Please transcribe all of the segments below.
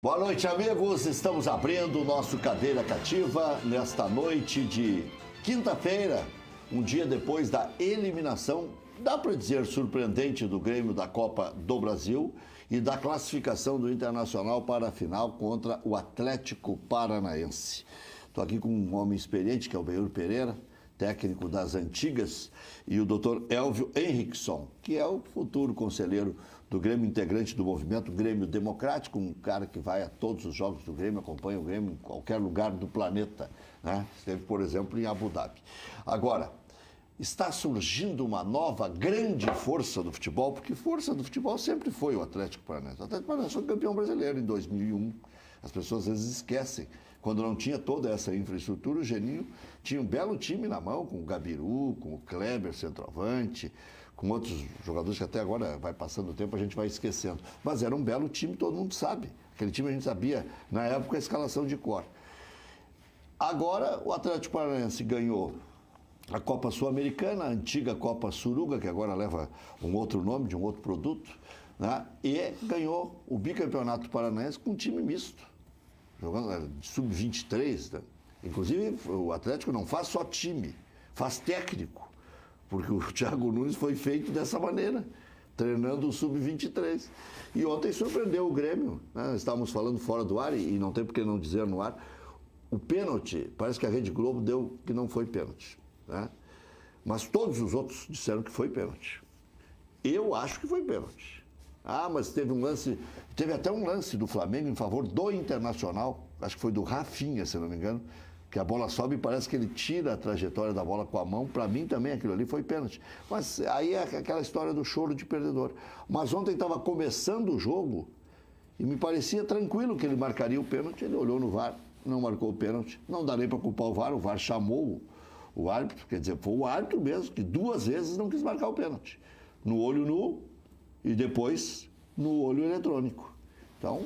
Boa noite, amigos. Estamos abrindo o nosso Cadeira Cativa nesta noite de quinta-feira, um dia depois da eliminação, dá para dizer surpreendente, do Grêmio da Copa do Brasil e da classificação do Internacional para a final contra o Atlético Paranaense. Estou aqui com um homem experiente, que é o Benhur Pereira, técnico das antigas, e o Dr. Elvio Henrickson, que é o futuro conselheiro do Grêmio, integrante do movimento Grêmio Democrático, um cara que vai a todos os jogos do Grêmio, acompanha o Grêmio em qualquer lugar do planeta, né? Esteve, por exemplo, em Abu Dhabi. Agora, está surgindo uma nova grande força do futebol, porque força do futebol sempre foi o Atlético Paranaense. O Atlético Paranaense foi campeão brasileiro em 2001. As pessoas às vezes esquecem. Quando não tinha toda essa infraestrutura, o Geninho tinha um belo time na mão, com o Gabiru, com o Kleber, centroavante, com outros jogadores que até agora, vai passando o tempo, a gente vai esquecendo. Mas era um belo time, todo mundo sabe. Aquele time a gente sabia, na época, a escalação de cor. Agora, o Atlético Paranaense ganhou a Copa Sul-Americana, a antiga Copa Suruga, que agora leva um outro nome, de um outro produto, né? E ganhou o bicampeonato paranaense com um time misto, jogando sub-23. Né? Inclusive, o Atlético não faz só time, faz técnico, porque o Thiago Nunes foi feito dessa maneira, treinando o sub-23. E ontem surpreendeu o Grêmio, né? Estávamos falando fora do ar, e não tem por que não dizer no ar, o pênalti, parece que a Rede Globo deu que não foi pênalti. Né? Mas todos os outros disseram que foi pênalti. Eu acho que foi pênalti. Ah, mas teve até um lance do Flamengo em favor do Internacional, acho que foi do Rafinha, se não me engano, que a bola sobe e parece que ele tira a trajetória da bola com a mão. Para mim também aquilo ali foi pênalti. Mas aí é aquela história do choro de perdedor. Mas ontem estava começando o jogo e me parecia tranquilo que ele marcaria o pênalti. Ele olhou no VAR, não marcou o pênalti. Não dá nem para culpar o VAR chamou o árbitro, quer dizer, foi o árbitro mesmo, que 2 vezes não quis marcar o pênalti. No olho nu e depois no olho eletrônico. Então,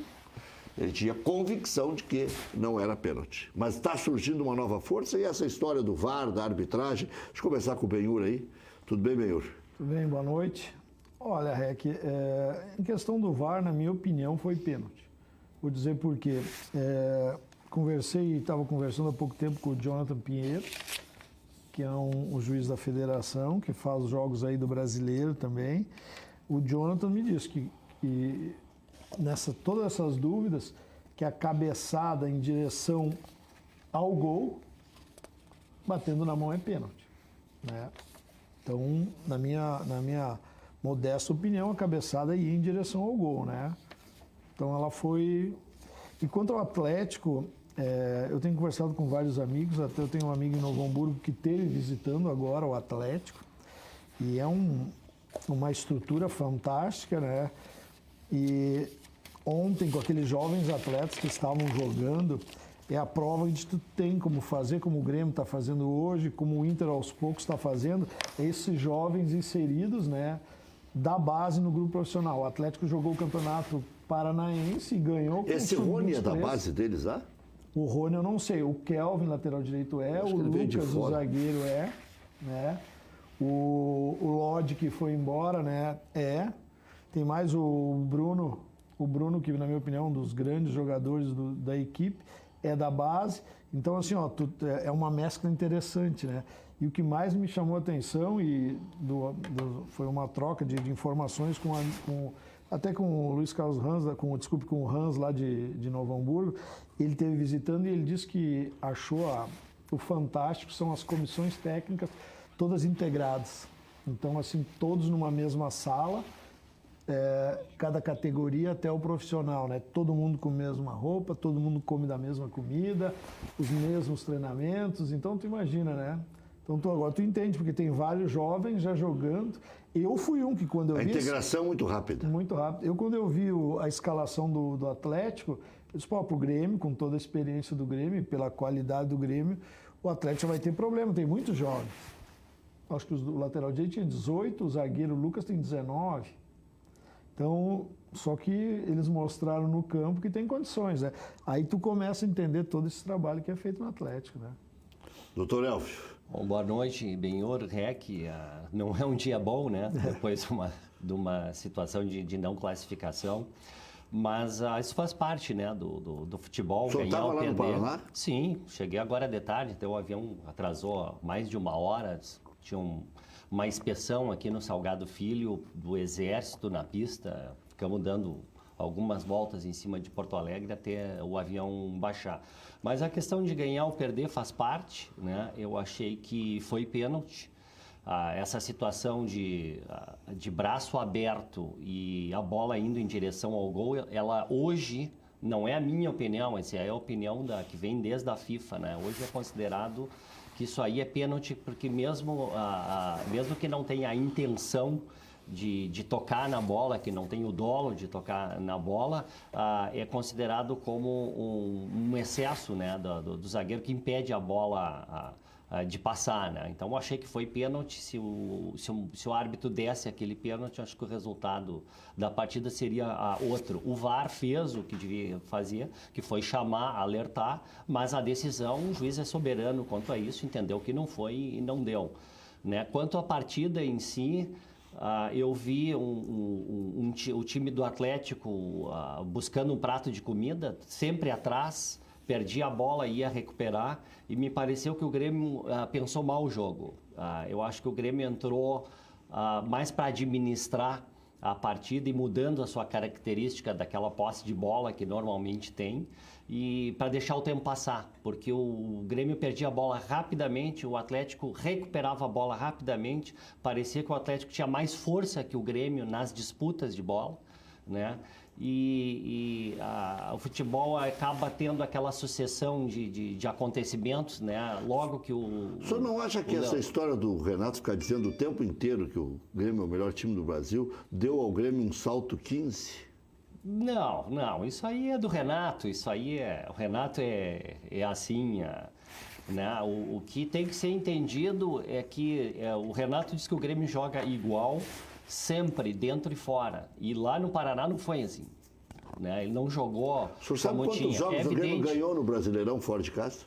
ele tinha convicção de que não era pênalti. Mas está surgindo uma nova força, e essa história do VAR, da arbitragem. Deixa eu começar com o Benhur aí. Tudo bem, Benhur? Tudo bem, boa noite. Olha, Rec, em questão do VAR, na minha opinião, foi pênalti. Vou dizer por quê. Estava conversando há pouco tempo com o Jonathan Pinheiro, que é o juiz da federação, que faz os jogos aí do brasileiro também. O Jonathan me disse que todas essas dúvidas, que a cabeçada em direção ao gol, batendo na mão, é pênalti. Né? Então, na minha modesta opinião, a cabeçada ia em direção ao gol. Né? Então, ela foi... E quanto ao Atlético... eu tenho conversado com vários amigos, até eu tenho um amigo em Novo Hamburgo que esteve visitando agora o Atlético, e é uma estrutura fantástica, né? E ontem, com aqueles jovens atletas que estavam jogando, é a prova de que tu tem como fazer, como o Grêmio está fazendo hoje, como o Inter aos poucos está fazendo, esses jovens inseridos, né, da base no grupo profissional. O Atlético jogou o Campeonato Paranaense e ganhou. Esse Rony é da base deles lá? O Rony eu não sei, o Kelvin, lateral direito, o Lucas, o zagueiro, né? O Lodge, que foi embora, né? Tem mais o Bruno, que na minha opinião é um dos grandes jogadores da equipe, é da base. Então, assim, é uma mescla interessante, né? E o que mais me chamou a atenção, foi uma troca de informações até com o Luiz Carlos Hans, com o Hans lá de Novo Hamburgo. Ele esteve visitando e ele disse que achou o fantástico são as comissões técnicas todas integradas. Então, assim, todos numa mesma sala, cada categoria até o profissional, né? Todo mundo com a mesma roupa, todo mundo come da mesma comida, os mesmos treinamentos. Então, tu imagina, né? Então, agora tu entende, porque tem vários jovens já jogando. Eu fui um que quando eu vi... A integração muito rápida. Muito rápida. Eu, quando eu vi a escalação do Atlético, eu disse, pro Grêmio, com toda a experiência do Grêmio, pela qualidade do Grêmio, o Atlético vai ter problema, tem muitos jovens. Acho que o lateral direito tinha 18, o zagueiro Lucas tem 19. Então, só que eles mostraram no campo que tem condições, né? Aí tu começa a entender todo esse trabalho que é feito no Atlético, né? Doutor Elvio. Bom, boa noite, Benhur, Rec. Não é um dia bom, né? Depois de uma situação de não classificação. Mas isso faz parte, né, do futebol. O senhor ganhar estava ou lá no perder. Paraná? Sim, cheguei agora de tarde, então o avião atrasou mais de 1 hora. Tinha uma inspeção aqui no Salgado Filho do Exército na pista. Ficamos dando algumas voltas em cima de Porto Alegre até o avião baixar. Mas a questão de ganhar ou perder faz parte, né? Eu achei que foi pênalti. Essa situação de braço aberto e a bola indo em direção ao gol, ela hoje, não é a minha opinião, essa é a opinião que vem desde a FIFA, né? Hoje é considerado que isso aí é pênalti, porque mesmo que não tenha a intenção de tocar na bola, que não tem o dolo de tocar na bola, é considerado como um excesso, né, do zagueiro que impede a bola de passar, né? Então eu achei que foi pênalti. Se o árbitro desse aquele pênalti, acho que o resultado da partida seria outro. O VAR fez o que devia fazer, que foi chamar, alertar, mas a decisão, o juiz é soberano quanto a isso, entendeu que não foi e não deu, né? Quanto à partida em si, eu vi o time do Atlético buscando um prato de comida, sempre atrás, perdia a bola, ia recuperar, e me pareceu que o Grêmio pensou mal o jogo. Eu acho que o Grêmio entrou mais para administrar a partida e mudando a sua característica daquela posse de bola que normalmente tem, e para deixar o tempo passar, porque o Grêmio perdia a bola rapidamente, o Atlético recuperava a bola rapidamente, parecia que o Atlético tinha mais força que o Grêmio nas disputas de bola, né? O futebol acaba tendo aquela sucessão de acontecimentos, né? Logo que O senhor não acha que essa história do Renato ficar dizendo o tempo inteiro que o Grêmio é o melhor time do Brasil deu ao Grêmio um salto 15? Não, isso aí é do Renato, o Renato é assim, né? O que tem que ser entendido é que o Renato diz que o Grêmio joga igual sempre, dentro e fora, e lá no Paraná não foi assim, né? Ele não jogou. O senhor sabe quantos jogos o Grêmio ganhou no Brasileirão fora de casa?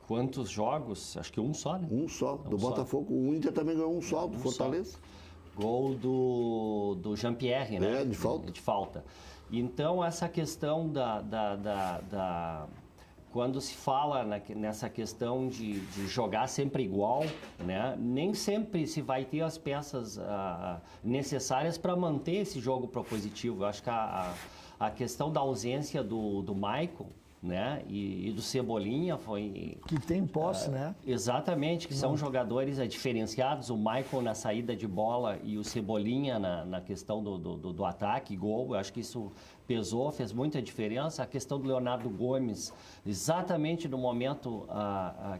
Quantos jogos? Acho que um só, né? Um só, do Botafogo. O Inter também ganhou um só, do Fortaleza. Gol do Jean-Pierre, né? De falta. De falta. Então, essa questão quando se fala nessa questão de jogar sempre igual, né? Nem sempre se vai ter as peças necessárias para manter esse jogo propositivo. Eu acho que a questão da ausência do Maicon, né, e do Cebolinha foi... Que tem posse, né? Exatamente, que são jogadores diferenciados, o Maicon na saída de bola e o Cebolinha na questão do ataque, gol. Eu acho que isso pesou, fez muita diferença. A questão do Leonardo Gomes, exatamente no momento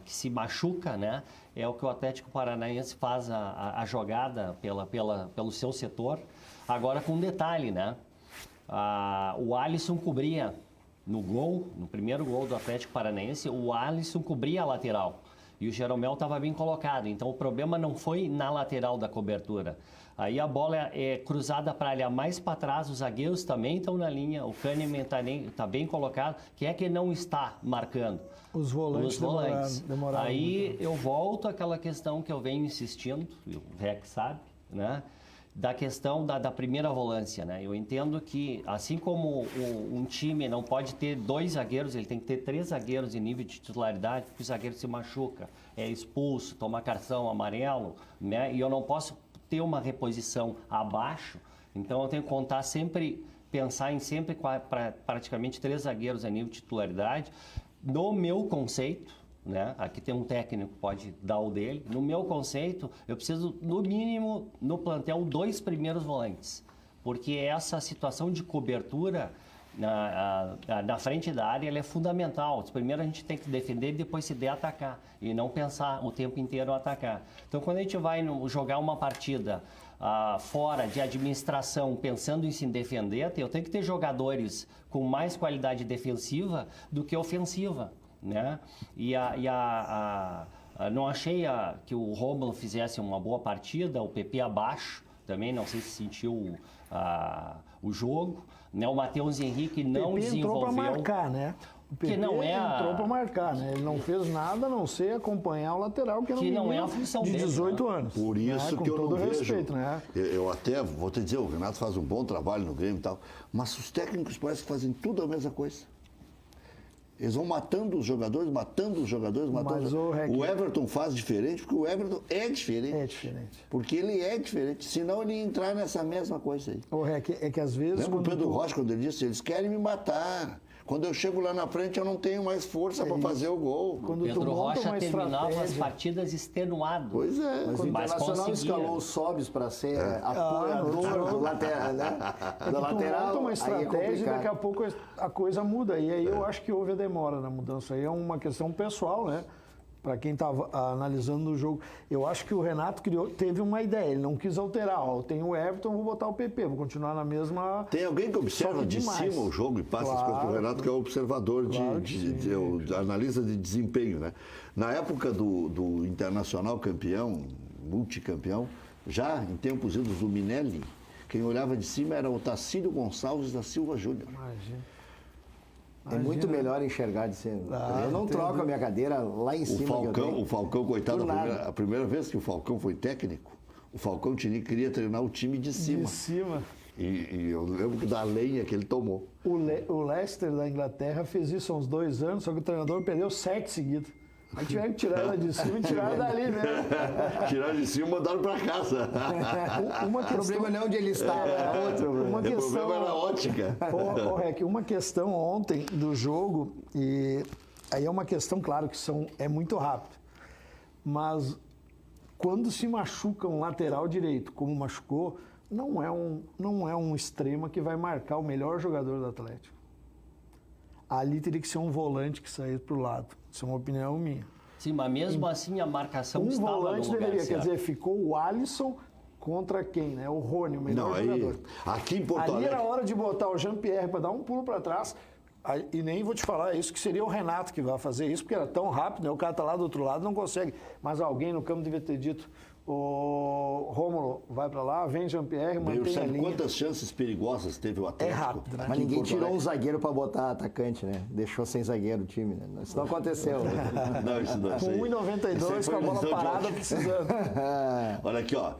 que se machuca, né, é o que o Atlético Paranaense faz a jogada pelo seu setor. Agora com um detalhe, né, o Alisson cobria no primeiro gol do Atlético Paranaense, o Alisson cobria a lateral e o Jeromel estava bem colocado. Então o problema não foi na lateral da cobertura. Aí a bola é cruzada para a área mais para trás, os zagueiros também estão na linha, o Kahneman está bem colocado. Quem é que não está marcando? Os volantes. Demoraram Aí muito. eu volto àquela questão que eu venho insistindo, e o Rex sabe, né? Da questão da primeira volância, né? Eu entendo que, assim como um time não pode ter 2 zagueiros, ele tem que ter 3 zagueiros em nível de titularidade, porque o zagueiro se machuca, é expulso, toma cartão amarelo, né? E eu não posso ter uma reposição abaixo, então eu tenho que contar sempre, pensar em sempre praticamente 3 zagueiros a nível de titularidade. No meu conceito, né? Aqui tem um técnico que pode dar o dele. No meu conceito, eu preciso, no mínimo, no plantel, 2 primeiros volantes. Porque essa situação de cobertura na frente da área ela é fundamental. Primeiro a gente tem que defender e depois, se der, atacar. E não pensar o tempo inteiro atacar. Então, quando a gente vai jogar uma partida fora de administração, pensando em se defender, eu tenho que ter jogadores com mais qualidade defensiva do que ofensiva, né? Não achei que o Rômulo fizesse uma boa partida, o PP abaixo também, não sei se sentiu o jogo, né? O Matheus Henrique não PP desenvolveu... entrou para marcar, né? O PP que não é entrou para marcar, né? Ele não fez nada a não ser acompanhar o lateral, que era um que não é a menino função de dele, 18 né? anos. Por isso né? que eu Com não todo vejo. respeito, né? Eu até vou te dizer, o Renato faz um bom trabalho no Grêmio e tal, mas os técnicos parecem que fazem tudo a mesma coisa. Eles vão matando os jogadores. Mas O Everton faz diferente, porque o Everton é diferente. É diferente. Porque ele é diferente, senão ele ia entrar nessa mesma coisa aí. É que às vezes... Lembra o Pedro Rocha quando ele disse, eles querem me matar. Quando eu chego lá na frente, eu não tenho mais força para fazer o gol. Quando tu Pedro monta Rocha uma terminava as estratégia- partidas extenuado. Pois é. Mas o Mas Internacional conseguia. escalou o Sobis para ser apoiador do lateral, né? Da Tu lateral, monta uma aí é estratégia e complicado. daqui a pouco a coisa muda. E aí eu acho que houve a demora na mudança. Aí é uma questão pessoal, né? Para quem estava analisando o jogo. Eu acho que o Renato teve uma ideia. Ele não quis alterar. Ó, tem o Everton, vou botar o PP. Vou continuar na mesma... Tem alguém que observa Só que de demais. cima o jogo e passa as coisas para o Renato, que é o observador, Claro que sim. analisa de desempenho, né? Na época do Internacional campeão, multicampeão, já em tempos idos do Minelli, quem olhava de cima era o Tacílio Gonçalves da Silva Júnior. Imagina. É muito melhor enxergar de cima. Eu não troco a minha cadeira lá em cima. O Falcão, coitado, Por nada. a primeira vez que o Falcão foi técnico, o Falcão queria treinar o time de cima. De cima. E eu lembro da lenha que ele tomou. O Leicester da Inglaterra fez isso há uns 2 anos, só que o treinador perdeu 7 seguidos. Aí tiveram que tirar ela de cima e tirar ela dali mesmo. Tiraram de cima e mandaram para casa. O problema não é onde ele estava, era outro. Uma O questão, problema era a ótica. Rec, uma questão ontem do jogo, e aí é uma questão, claro, que é muito rápido, mas quando se machuca um lateral direito, como machucou, não é um extrema que vai marcar o melhor jogador do Atlético. Ali teria que ser um volante que saísse para o lado. Isso é uma opinião minha. Sim, mas mesmo assim a marcação Um estava volante no lugar deveria, certo. quer dizer, ficou o Alisson contra quem, né? O Rony, o melhor Não, jogador. aqui em Porto Ali Alegre... era hora de botar o Jean-Pierre para dar um pulo para trás. E nem vou te falar isso, que seria o Renato que vai fazer isso, porque era tão rápido, né? O cara tá lá do outro lado, não consegue. Mas alguém no campo devia ter dito, o Rômulo vai para lá, vem Jean-Pierre, mantém a Sabe linha. quantas chances perigosas teve o Atlético? É rápido, né? aqui Mas em ninguém Porto tirou um Alegre? zagueiro para botar atacante, né? Deixou sem zagueiro o time, né? Isso não aconteceu. Não, isso não. Com 1,92 com a bola parada precisando. Olha aqui, ó.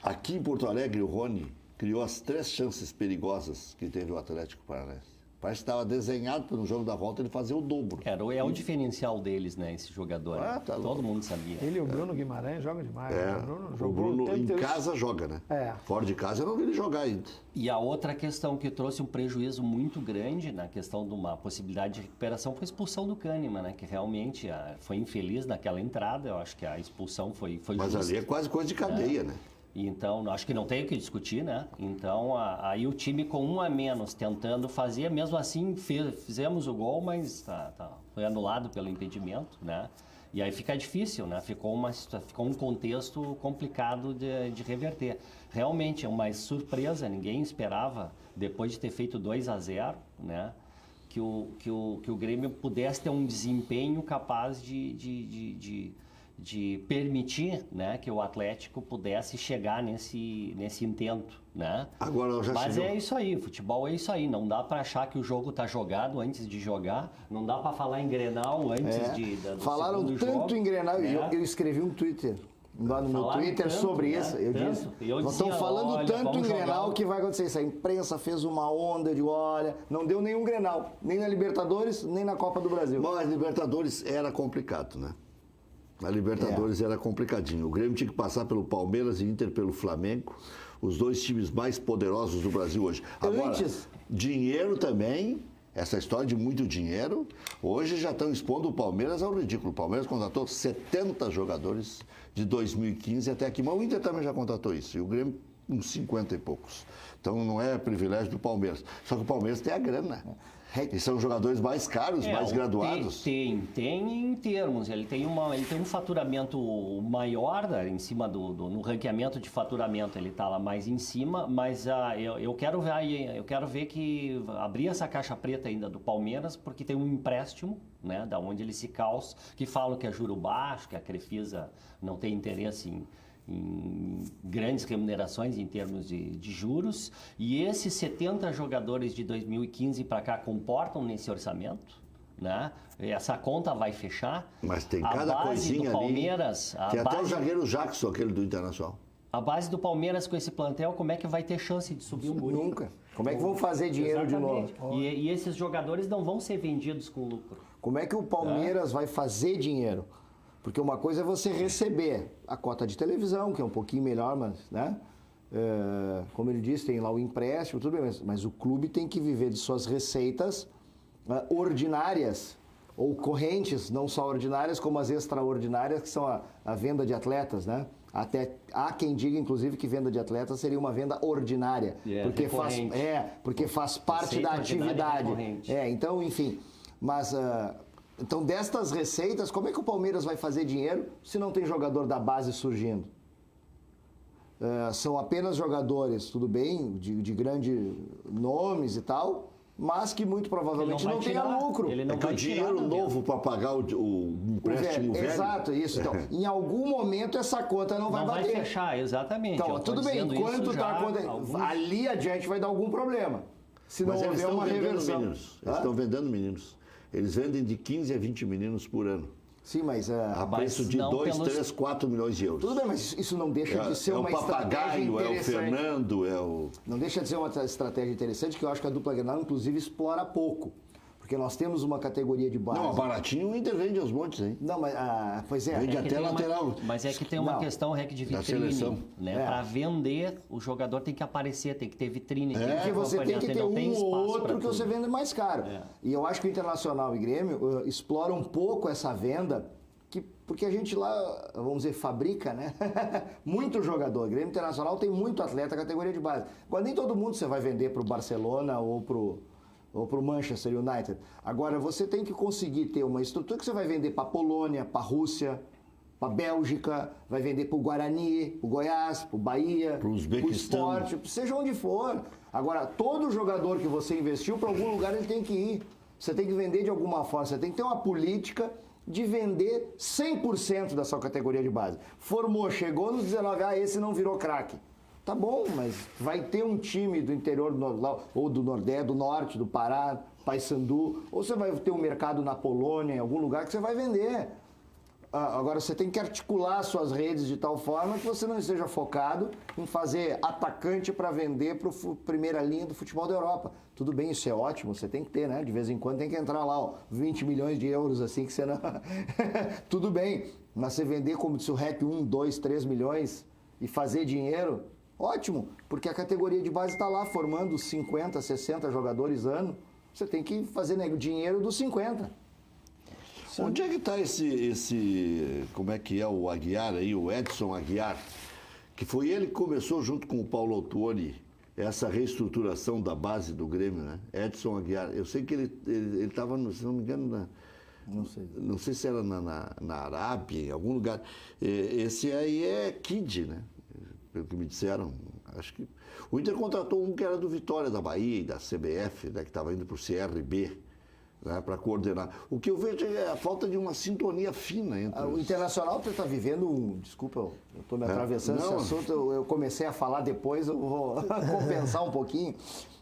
Aqui em Porto Alegre, o Rony criou as 3 chances perigosas que teve o Atlético Paranaense. Parece que estava desenhado para no jogo da volta ele fazer o dobro. É o diferencial deles, né, esse jogador. Ah, tá Todo louco. mundo sabia. Ele e o Bruno Guimarães jogam demais. né? O Bruno O jogou Bruno o tempo em inteiro. casa joga, né? É. Fora de casa eu não vi ele jogar ainda. E a outra questão que trouxe um prejuízo muito grande na questão de uma possibilidade de recuperação foi a expulsão do Kahneman, né? Que realmente foi infeliz naquela entrada. Eu acho que a expulsão foi Mas justa. ali é quase coisa de cadeia, né? Então, acho que não tem o que discutir, né? Então, aí o time com 1 a menos tentando fazer, mesmo assim fizemos o gol, mas foi anulado pelo impedimento, né? E aí fica difícil, né? Ficou um contexto complicado de reverter. Realmente é uma surpresa, ninguém esperava, depois de ter feito 2 a 0, né? Que o Grêmio pudesse ter um desempenho capaz de permitir, né, que o Atlético pudesse chegar nesse intento, né? Agora já Mas se viu. é isso aí, futebol é isso aí. Não dá para achar que o jogo tá jogado antes de jogar. Não dá para falar em Grenal antes do Falaram segundo tanto jogo, em Grenal, né? eu escrevi um Twitter lá no meu Falaram Twitter tanto, sobre né? isso. Eu Tanto. disse, Eu nós dizia, estamos falando olha, tanto em vamos Grenal jogar. que vai acontecer isso. A imprensa fez uma onda de olha, não deu nenhum Grenal, nem na Libertadores, nem na Copa do Brasil. Mas a Libertadores era complicado, né? A Libertadores era complicadinho. O Grêmio tinha que passar pelo Palmeiras e Inter pelo Flamengo, os 2 times mais poderosos do Brasil hoje. Agora, Antes. dinheiro também, essa história de muito dinheiro, hoje já estão expondo o Palmeiras ao ridículo. O Palmeiras contratou 70 jogadores de 2015 até aqui, mas o Inter também já contratou isso, e o Grêmio uns 50 e poucos. Então não é privilégio do Palmeiras. Só que o Palmeiras tem a grana. E são jogadores mais caros, mais graduados. Tem em termos. Ele tem um faturamento maior em cima no ranqueamento de faturamento. Ele está lá mais em cima, mas eu quero ver que abrir essa caixa preta ainda do Palmeiras, porque tem um empréstimo, né, da onde ele se calça, que falam que é juro baixo, que a Crefisa não tem interesse em grandes remunerações em termos de juros, e esses 70 jogadores de 2015 para cá comportam nesse orçamento, né? Essa conta vai fechar. Mas tem a cada base coisinha do Palmeiras, ali. Tem até o zagueiro Jackson, aquele do Internacional. A base do Palmeiras com esse plantel, como é que vai ter chance de subir um guri? Nunca. Como é que vão fazer dinheiro Exatamente. de novo? E esses jogadores não vão ser vendidos com lucro. Como é que o Palmeiras vai fazer dinheiro? Porque uma coisa é você receber a cota de televisão, que é um pouquinho melhor, mas, né? Como ele disse, tem lá o empréstimo, tudo bem, mas o clube tem que viver de suas receitas ordinárias ou correntes, não só ordinárias, como as extraordinárias, que são a venda de atletas, né? Até há quem diga, inclusive, que venda de atletas seria uma venda ordinária, porque faz parte da atividade. Então, enfim, mas então destas receitas, como é que o Palmeiras vai fazer dinheiro se não tem jogador da base surgindo? São apenas jogadores, tudo bem, de grandes nomes e tal, mas que muito provavelmente não tenha lucro. Ele não vai dinheiro novo para pagar o empréstimo velho. Exato, isso. Então, em algum momento essa conta não vai bater. Vai fechar, exatamente. Então, tudo bem, enquanto está acontecendo, ali adiante vai dar algum problema. Se não houver uma reversão. Eles estão vendendo meninos. Eles vendem de 15 a 20 meninos por ano. Sim, mas... a preço de 2, 3, 4 milhões de euros. Tudo bem, mas isso não deixa de ser uma estratégia interessante. É o Fernando, é o... Não deixa de ser uma estratégia interessante, que eu acho que a dupla Grenal, inclusive, explora pouco. Porque nós temos uma categoria de base... Não, baratinho o Inter vende aos montes, hein? Não, mas... pois é. Vende até lateral. Mas é que tem uma questão, Rec, de vitrine. Né? Para vender, o jogador tem que aparecer, tem que ter vitrine. Porque você tem que ter um ou outro que você vende mais caro. E eu acho que o Internacional e Grêmio exploram um pouco essa venda, porque a gente lá, vamos dizer, fabrica, né? Muito jogador. O Grêmio Internacional tem muito atleta categoria de base. Agora, nem todo mundo você vai vender para o Barcelona ou para o Manchester United. Agora, você tem que conseguir ter uma estrutura que você vai vender para a Polônia, para a Rússia, para a Bélgica, vai vender para o Guarani, para o Goiás, para o Bahia, para o Sport, seja onde for. Agora, todo jogador que você investiu, para algum lugar ele tem que ir. Você tem que vender de alguma forma, você tem que ter uma política de vender 100% da sua categoria de base. Formou, chegou nos 19, esse não virou craque. Tá bom, mas vai ter um time do interior ou do Nordeste, do Norte, do Pará, Paysandu, ou você vai ter um mercado na Polônia, em algum lugar que você vai vender. Agora, você tem que articular suas redes de tal forma que você não esteja focado em fazer atacante para vender para a primeira linha do futebol da Europa. Tudo bem, isso é ótimo, você tem que ter, né? De vez em quando tem que entrar lá, ó, 20 milhões de euros, assim que você não... Tudo bem, mas você vender como disse o REC 1, 2, 3 milhões e fazer dinheiro, ótimo, porque a categoria de base está lá formando 50, 60 jogadores ano, você tem que fazer dinheiro dos 50. Onde é que está esse, como é que é o Aguiar aí, o Edson Aguiar, que foi ele que começou junto com o Paulo Autuori essa reestruturação da base do Grêmio, né? Edson Aguiar, eu sei que ele estava, se não me engano, não sei se era na Arábia, em algum lugar. Esse aí é Kid, né? Pelo que me disseram, acho que... O Inter contratou um que era do Vitória da Bahia, da CBF, né, que estava indo para o CRB. Né, para coordenar. O que eu vejo é a falta de uma sintonia fina entre O Internacional está vivendo desculpa, eu estou me atravessando esse assunto, eu comecei a falar depois, eu vou compensar um pouquinho.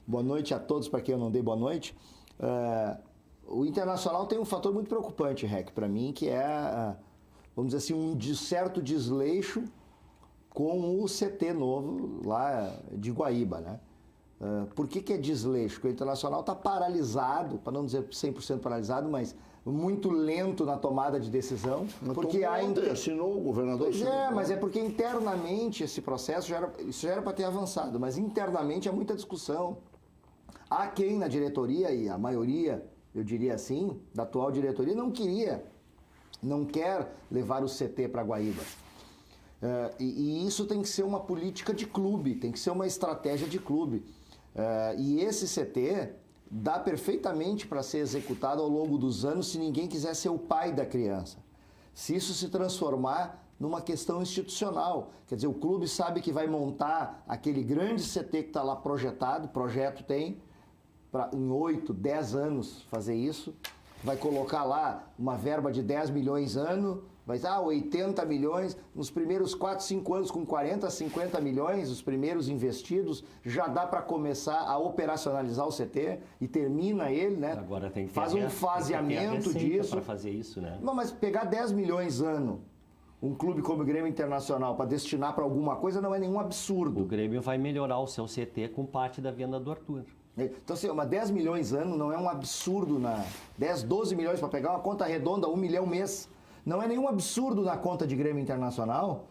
Boa noite a todos, para quem eu não dei boa noite. O Internacional tem um fator muito preocupante, Rec, para mim, que é, vamos dizer assim, um certo desleixo com o CT novo lá de Guaíba, né? Por que é desleixo? Porque o Internacional está paralisado, para não dizer 100% paralisado, mas muito lento na tomada de decisão. Porque assinou o governador. Pois mas é porque internamente esse processo isso já era para ter avançado, mas internamente há muita discussão. Há quem na diretoria, e a maioria, eu diria assim, da atual diretoria, não quer levar o CT para Guaíba. E isso tem que ser uma política de clube, tem que ser uma estratégia de clube. E esse CT dá perfeitamente para ser executado ao longo dos anos se ninguém quiser ser o pai da criança. Se isso se transformar numa questão institucional. Quer dizer, o clube sabe que vai montar aquele grande CT que está lá projetado, projeto tem, para em 8, 10 anos fazer isso. vai colocar lá uma verba de 10 milhões ano, vai dar 80 milhões, nos primeiros 4, 5 anos com 40, 50 milhões, os primeiros investidos, já dá para começar a operacionalizar o CT e termina ele, né? Agora tem que faz um faseamento disso. Para fazer isso, né? Não, mas pegar 10 milhões ano, um clube como o Grêmio Internacional, para destinar para alguma coisa, não é nenhum absurdo. O Grêmio vai melhorar o seu CT com parte da venda do Arthur. Então, assim, 10 milhões ano não é um absurdo, 10, 12 milhões para pegar uma conta redonda, 1 milhão mês. Não é nenhum absurdo na conta de Grêmio Internacional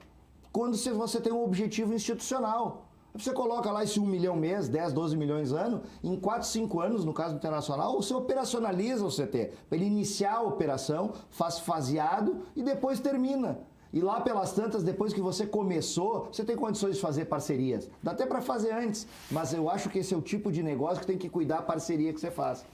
quando você tem um objetivo institucional. Você coloca lá esse 1 milhão mês, 10, 12 milhões ano, em 4, 5 anos, no caso do Internacional, você operacionaliza o CT. Ele iniciar a operação, faz faseado e depois termina. E lá pelas tantas, depois que você começou, você tem condições de fazer parcerias. Dá até para fazer antes, mas eu acho que esse é o tipo de negócio que tem que cuidar a parceria que você faz.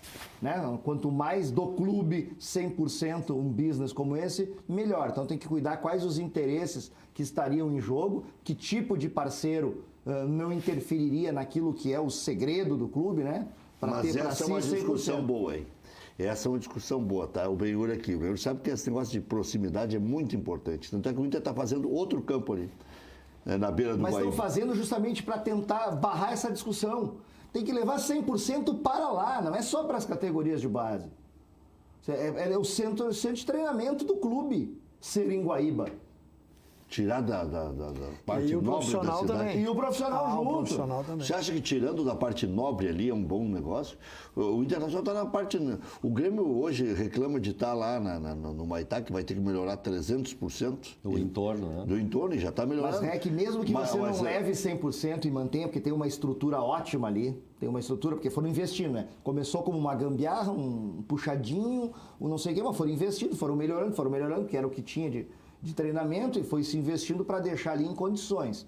Né? Quanto mais do clube, 100% um business como esse, melhor. Então tem que cuidar quais os interesses que estariam em jogo, que tipo de parceiro não interferiria naquilo que é o segredo do clube, né? Mas essa é uma discussão boa, hein? Essa é uma discussão boa, tá? O Benhur aqui. O Benhur sabe que esse negócio de proximidade é muito importante. Tanto é que o Inter está fazendo outro campo ali, na beira do Guaíba. Mas estão fazendo justamente para tentar barrar essa discussão. Tem que levar 100% para lá, não é só para as categorias de base. É o centro de treinamento do clube ser em Guaíba. Tirar da parte nobre da cidade. Também. E o profissional junto. O profissional também. Você acha que tirando da parte nobre ali é um bom negócio? O Internacional está na parte... O Grêmio hoje reclama de estar lá no Maitá, que vai ter que melhorar 300%. Do entorno, né? Do entorno, e já está melhorando. Mas é que mesmo que você não leve 100% e mantenha, porque tem uma estrutura ótima ali, tem uma estrutura, porque foram investindo, né? Começou como uma gambiarra, um puxadinho, um não sei o quê, mas foram investindo, foram melhorando, que era o que tinha de treinamento e foi se investindo para deixar ali em condições.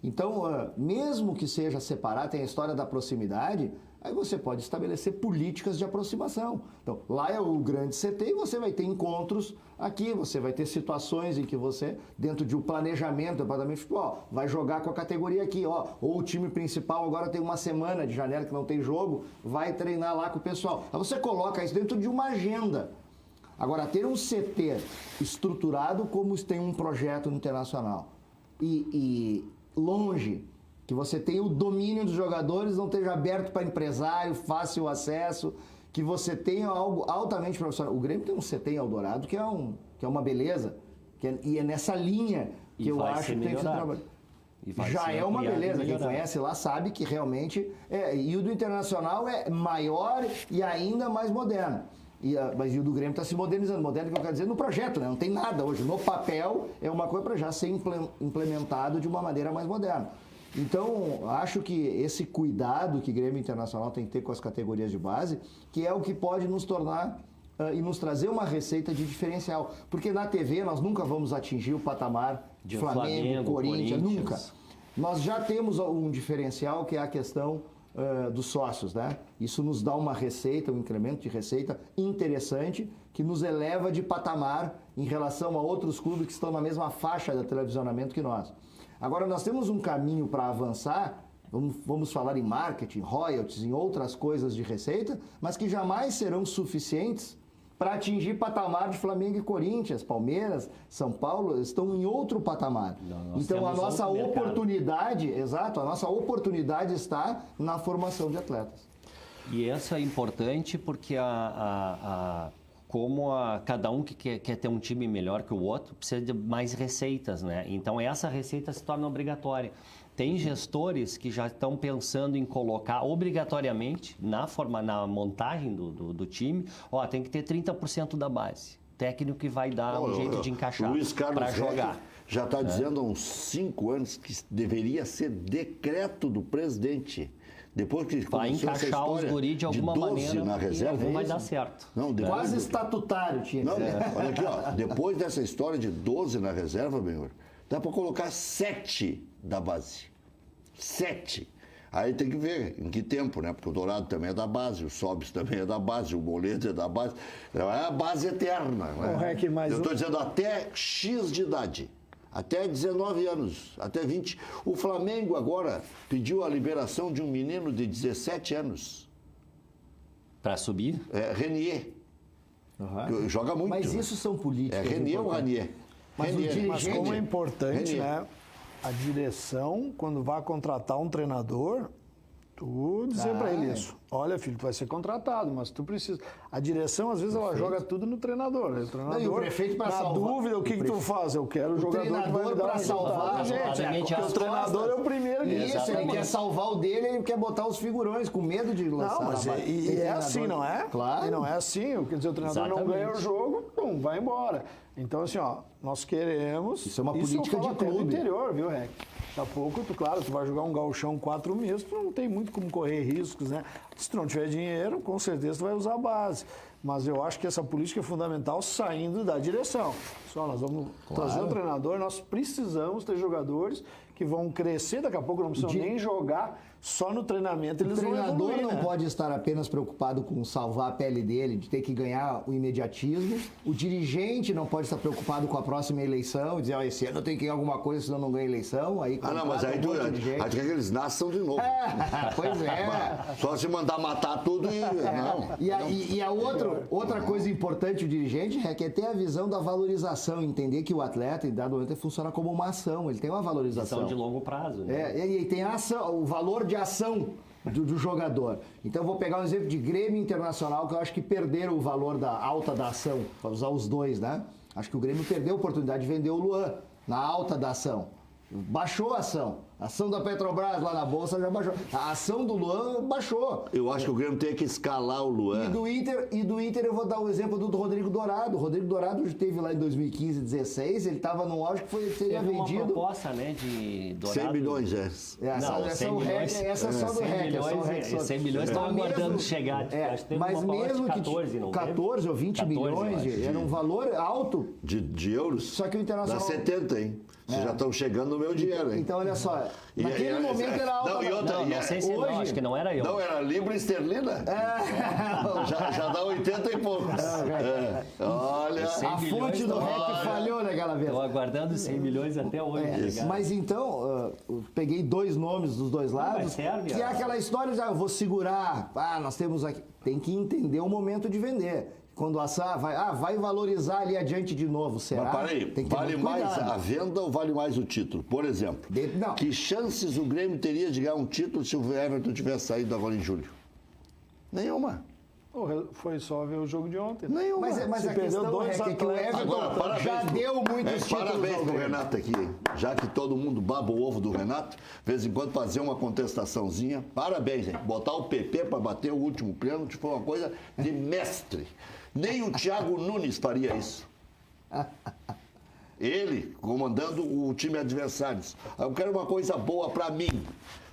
Então, mesmo que seja separado, tem a história da proximidade, aí você pode estabelecer políticas de aproximação. Então, lá é o grande CT e você vai ter encontros aqui, você vai ter situações em que você, dentro de um planejamento, departamento de futebol, vai jogar com a categoria aqui, ó, ou o time principal agora tem uma semana de janela que não tem jogo, vai treinar lá com o pessoal. Aí você coloca isso dentro de uma agenda. Agora, ter um CT estruturado como tem um projeto internacional e longe, que você tenha o domínio dos jogadores, não esteja aberto para empresário, fácil acesso, que você tenha algo altamente profissional. O Grêmio tem um CT em Eldorado que é uma beleza, e é nessa linha que eu acho que tem que ser trabalhado. Já é uma beleza, quem conhece lá sabe que realmente e o do Internacional é maior e ainda mais moderno. Mas o do Grêmio está se modernizando. Moderno que eu quero dizer no projeto, né? Não tem nada hoje. No papel é uma coisa para já ser implementado de uma maneira mais moderna. Então, acho que esse cuidado que o Grêmio Internacional tem que ter com as categorias de base, que é o que pode nos tornar e nos trazer uma receita de diferencial. Porque na TV nós nunca vamos atingir o patamar de Flamengo, Corinthians, nunca. Nós já temos um diferencial que é a questão dos sócios, né? Isso nos dá uma receita, um incremento de receita interessante que nos eleva de patamar em relação a outros clubes que estão na mesma faixa de televisionamento que nós. Agora, nós temos um caminho para avançar, vamos falar em marketing, royalties, em outras coisas de receita, mas que jamais serão suficientes para atingir patamar de Flamengo e Corinthians, Palmeiras, São Paulo, estão em outro patamar. Então a nossa oportunidade, a nossa oportunidade está na formação de atletas. E essa é importante porque cada um que quer ter um time melhor que o outro precisa de mais receitas, né? Então essa receita se torna obrigatória. Tem gestores que já estão pensando em colocar obrigatoriamente na montagem do time, tem que ter 30% da base. Técnico que vai dar um jeito de encaixar para jogar. Já está dizendo há uns 5 anos que deveria ser decreto do presidente. Depois que vai encaixar os guris de alguma maneira na reserva, vai dar certo. Não, quase estatutário tinha. Olha aqui, depois dessa história de 12 na reserva, Benhur, dá para colocar 7 da base. 7. Aí tem que ver em que tempo, né? Porque o Dourado também é da base, o Sobis também é da base, o Moledo é da base. É a base eterna. Né? Eu estou dizendo até X de idade. Até 19 anos, até 20. O Flamengo agora pediu a liberação de um menino de 17 anos. Para subir? Renier. Joga muito. Mas isso são políticas. É Renier ou Ranier? Mas o dirigente... Mas como é importante, né? A direção, quando vai contratar um treinador, tu dizer para ele isso. Olha, filho, tu vai ser contratado, mas tu precisa... A direção, às vezes, ela joga tudo no treinador. Né? O treinador, e o prefeito para salvar... Na dúvida, o que tu faz? Eu quero o jogador que vai me dar para salvar a gente. Porque o treinador é o primeiro que... Isso, ele quer salvar o dele, ele quer botar os figurões com medo de lançar. Não, mas é assim, não é? Claro. E não é assim. Quer dizer, o treinador não ganha o jogo, pum, vai embora. Então, assim, ó, nós queremos... Isso é uma política de clube. Do interior, viu, Rec? Daqui a pouco, claro, tu vai jogar um gauchão 4 meses, tu não tem muito como correr riscos, né? Se tu não tiver dinheiro, com certeza tu vai usar a base. Mas eu acho que essa política é fundamental saindo da direção. Só nós vamos trazer um treinador, nós precisamos ter jogadores que vão crescer, daqui a pouco não precisam nem jogar, só no treinamento eles vão evoluir. O treinador não pode estar apenas preocupado com salvar a pele dele, de ter que ganhar o imediatismo. O dirigente não pode estar preocupado com a próxima eleição, dizer, esse ano tem que ganhar alguma coisa, senão não ganha eleição. Aí, não, mas aí tu quer que eles nasçam de novo. Pois é. Só se mandar matar tudo e... Não. E a outra coisa importante, o dirigente, é que é ter a visão da valorização, entender que o atleta, em dado momento, funciona como uma ação, ele tem uma valorização. De longo prazo. Né? E tem a ação, o valor de ação do jogador. Então eu vou pegar um exemplo de Grêmio Internacional, que eu acho que perderam o valor da alta da ação, para usar os dois, né? Acho que o Grêmio perdeu a oportunidade de vender o Luan na alta da ação. Baixou a ação. A ação da Petrobras lá na Bolsa já baixou. A ação do Luan baixou. Eu acho que o Grêmio tem que escalar o Luan. E do Inter eu vou dar o exemplo do Rodrigo Dourado. O Rodrigo Dourado esteve lá em 2015, 16, ele estava num auge que seria vendido. Teve uma proposta, né, de Dourado. 100 milhões, Essa é só do REC. 100 milhões estão aguardando chegar. Mas mesmo que 14 ou 20 milhões, era um valor alto. De euros? Só que o Internacional... Dá 70, hein? Vocês já estão chegando no meu dinheiro, hein? Então, olha só, naquele momento era alto. Não sei se hoje, acho que não era eu. Não, era libra esterlina? Já dá 80 e poucos. Olha, a fonte do REC falhou naquela vez. Estou aguardando 100 milhões até hoje. Mas então, peguei 2 nomes dos dois lados, que é aquela história de, eu vou segurar, nós temos aqui. Tem que entender o momento de vender. Quando assar, vai valorizar ali adiante de novo, será? Mas parei, vale mais a venda ou vale mais o título? Por exemplo, que chances o Grêmio teria de ganhar um título se o Everton tivesse saído agora em julho? Nenhuma. Foi só ver o jogo de ontem. Nenhuma. Mas a questão é que o Everton já deu muitos títulos. Parabéns pro Renato aqui, já que todo mundo baba o ovo do Renato, de vez em quando fazer uma contestaçãozinha. Parabéns, hein? Botar o PP para bater o último pênalti foi uma coisa de mestre. Nem o Thiago Nunes faria isso. Ele comandando o time adversário. Eu quero uma coisa boa para mim.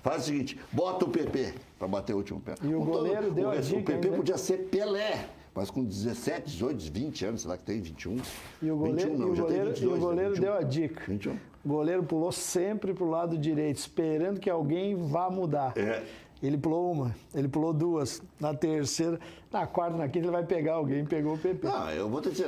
Faz o seguinte, bota o PP para bater o último pênalti. E o goleiro deu a dica. O PP podia ser Pelé, mas com 17, 18, 20 anos, sei lá que tem 21. E o goleiro, 21 não, já tem 22, o goleiro 21. deu a dica. 21. O goleiro pulou sempre pro lado direito, esperando que alguém vá mudar. Ele pulou uma, ele pulou 2, na terceira, na quarta, na quinta ele vai pegar alguém, pegou o PP. Eu vou te dizer,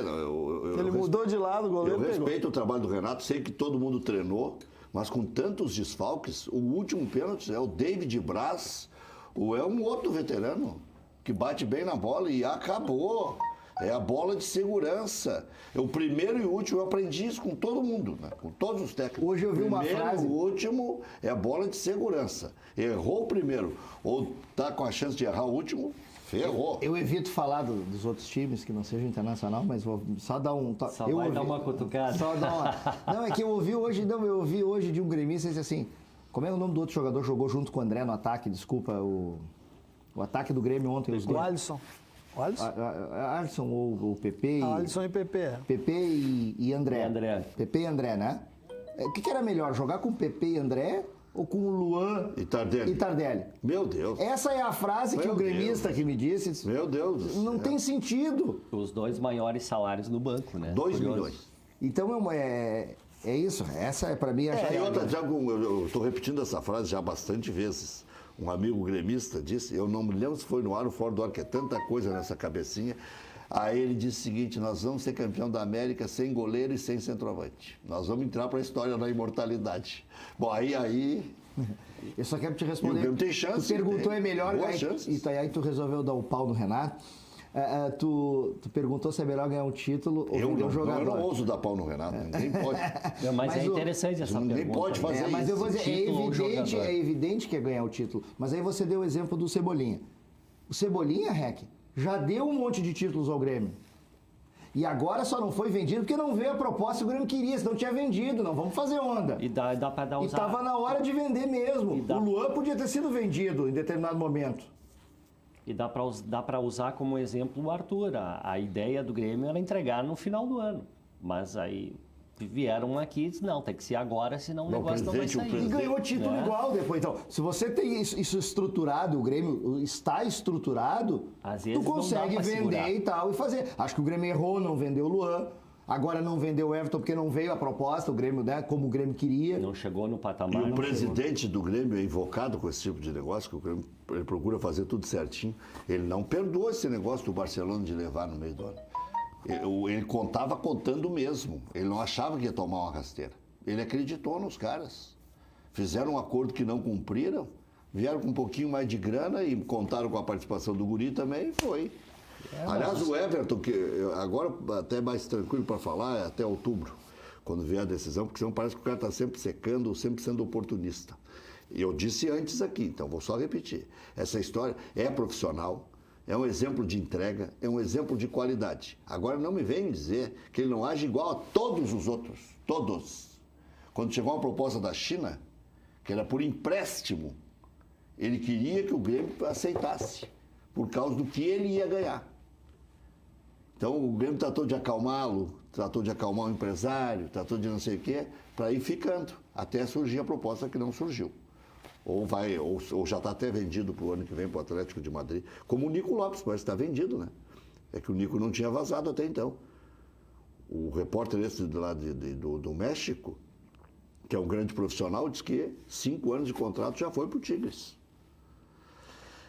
ele mudou de lado, o goleiro pegou. Eu respeito o trabalho do Renato, sei que todo mundo treinou, mas com tantos desfalques, o último pênalti é o David Braz, ou é um outro veterano que bate bem na bola e acabou. É a bola de segurança. O primeiro e o último, eu aprendi isso com todo mundo, né? Com todos os técnicos. Hoje eu vi uma frase... O último é a bola de segurança. Errou o primeiro, ou tá com a chance de errar o último, ferrou. Eu evito falar dos outros times que não sejam internacional, mas vou só dar um... dar uma cutucada. Só dar uma... Não, é que eu ouvi hoje de um gremista, disse assim, como é o nome do outro jogador que jogou junto com o André no ataque? Desculpa, o ataque do Grêmio ontem. O Alisson. O Alisson? Alisson ou o PP? Alisson e PP. PP e André. PP e André, né? O que era melhor, jogar com PP e André ou com o Luan e Tardelli? Meu Deus. Essa é a frase que o gremista que me disse. Meu Deus. Não tem sentido. Os 2 maiores salários no banco, né? 2 milhões. Então é isso. Essa é para mim a chave. Eu estou repetindo essa frase já bastante vezes. Um amigo gremista disse, eu não me lembro se foi no ar ou fora do ar, que é tanta coisa nessa cabecinha. Aí ele disse o seguinte, nós vamos ser campeão da América sem goleiro e sem centroavante. Nós vamos entrar para a história da imortalidade. Bom, aí... Eu só quero te responder. E o Grêmio tem chance. Tu perguntou, é melhor... Aí tu resolveu dar o pau no Renato. Tu perguntou se é melhor ganhar um título ou vender um jogador. Eu não ouso dar pau no Renato, ninguém pode. Mas é interessante essa pergunta. Ninguém pode fazer isso. Mas eu vou dizer, é evidente que é ganhar o título. Mas aí você deu o exemplo do Cebolinha. O Cebolinha, Rec, já deu um monte de títulos ao Grêmio. E agora só não foi vendido porque não veio a proposta que o Grêmio queria, senão tinha vendido, não vamos fazer onda. E dá para dar E estava na hora de vender mesmo. O Luan podia ter sido vendido em determinado momento. E dá para usar como exemplo o Arthur. A ideia do Grêmio era entregar no final do ano. Mas aí vieram aqui e disseram, não, tem que ser agora, senão o negócio não vai sair. E ganhou título igual depois. Então, se você tem isso estruturado, o Grêmio está estruturado, tu consegue vender e tal e fazer. Acho que o Grêmio errou, não vendeu o Luan. Agora não vendeu o Everton porque não veio a proposta, o Grêmio, né, como o Grêmio queria. Não chegou no patamar. E o presidente do Grêmio é invocado com esse tipo de negócio, que o Grêmio ele procura fazer tudo certinho. Ele não perdoou esse negócio do Barcelona de levar no meio do ano. Ele estava contando mesmo. Ele não achava que ia tomar uma rasteira. Ele acreditou nos caras. Fizeram um acordo que não cumpriram, vieram com um pouquinho mais de grana e contaram com a participação do Guri também e foi. Aliás, o Everton, que agora até mais tranquilo para falar, é até outubro, quando vier a decisão, porque senão parece que o cara está sempre secando, sempre sendo oportunista. E eu disse antes aqui, então vou só repetir. Essa história é profissional, é um exemplo de entrega, é um exemplo de qualidade. Agora não me venham dizer que ele não age igual a todos os outros, todos. Quando chegou uma proposta da China, que era por empréstimo, ele queria que o Grêmio aceitasse, por causa do que ele ia ganhar. Então o Grêmio tratou de acalmá-lo, tratou de acalmar o empresário, tratou de não sei o quê, para ir ficando, até surgir a proposta que não surgiu. Ou já está até vendido para o ano que vem para o Atlético de Madrid. Como o Nico Lopes, parece que está vendido, né? É que o Nico não tinha vazado até então. O repórter esse lá do México, que é um grande profissional, diz que 5 anos de contrato já foi para o Tigres.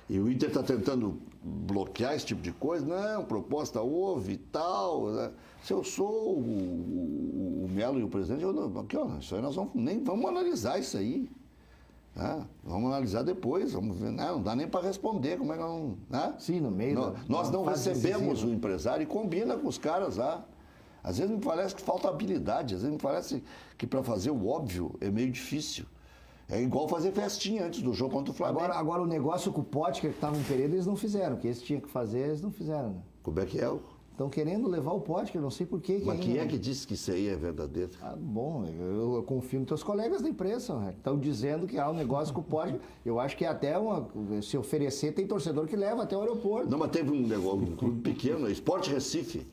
E o Inter está tentando bloquear esse tipo de coisa. Não, proposta houve e tal. Né? Se eu sou o Melo e o presidente, isso aí nós vamos analisar isso aí. Vamos analisar depois, vamos ver. Não dá nem para responder, como é que não... Né? Sim, no meio... Nós não recebemos o empresário e combina com os caras lá. Às vezes me parece que falta habilidade, às vezes me parece que para fazer o óbvio é meio difícil. É igual fazer festinha antes do jogo contra o Flamengo. Agora o negócio com o Potker, que estava no período, eles não fizeram. O que eles tinham que fazer, eles não fizeram. Né? Como é que é? Estão querendo levar o Potker, não sei por quê. Mas quem é que disse que isso aí é verdadeiro? Bom, eu confio nos teus colegas da imprensa. Estão dizendo que há um negócio com o Potker. Eu acho que até se oferecer, tem torcedor que leva até o aeroporto. Não, mas teve um negócio, um clube pequeno, Sport Recife,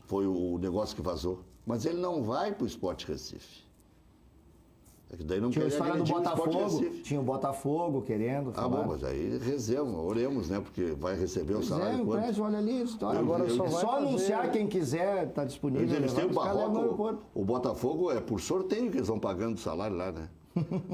foi o negócio que vazou. Mas ele não vai para o Sport Recife. É que daí não tinha a história do Botafogo, tinha o Botafogo querendo falar. Bom, mas aí oremos, né? Porque vai receber o salário. Olha ali, agora só anunciar quem quiser, está disponível. Eles têm o Barroco, o Botafogo é por sorteio que eles vão pagando o salário lá, né?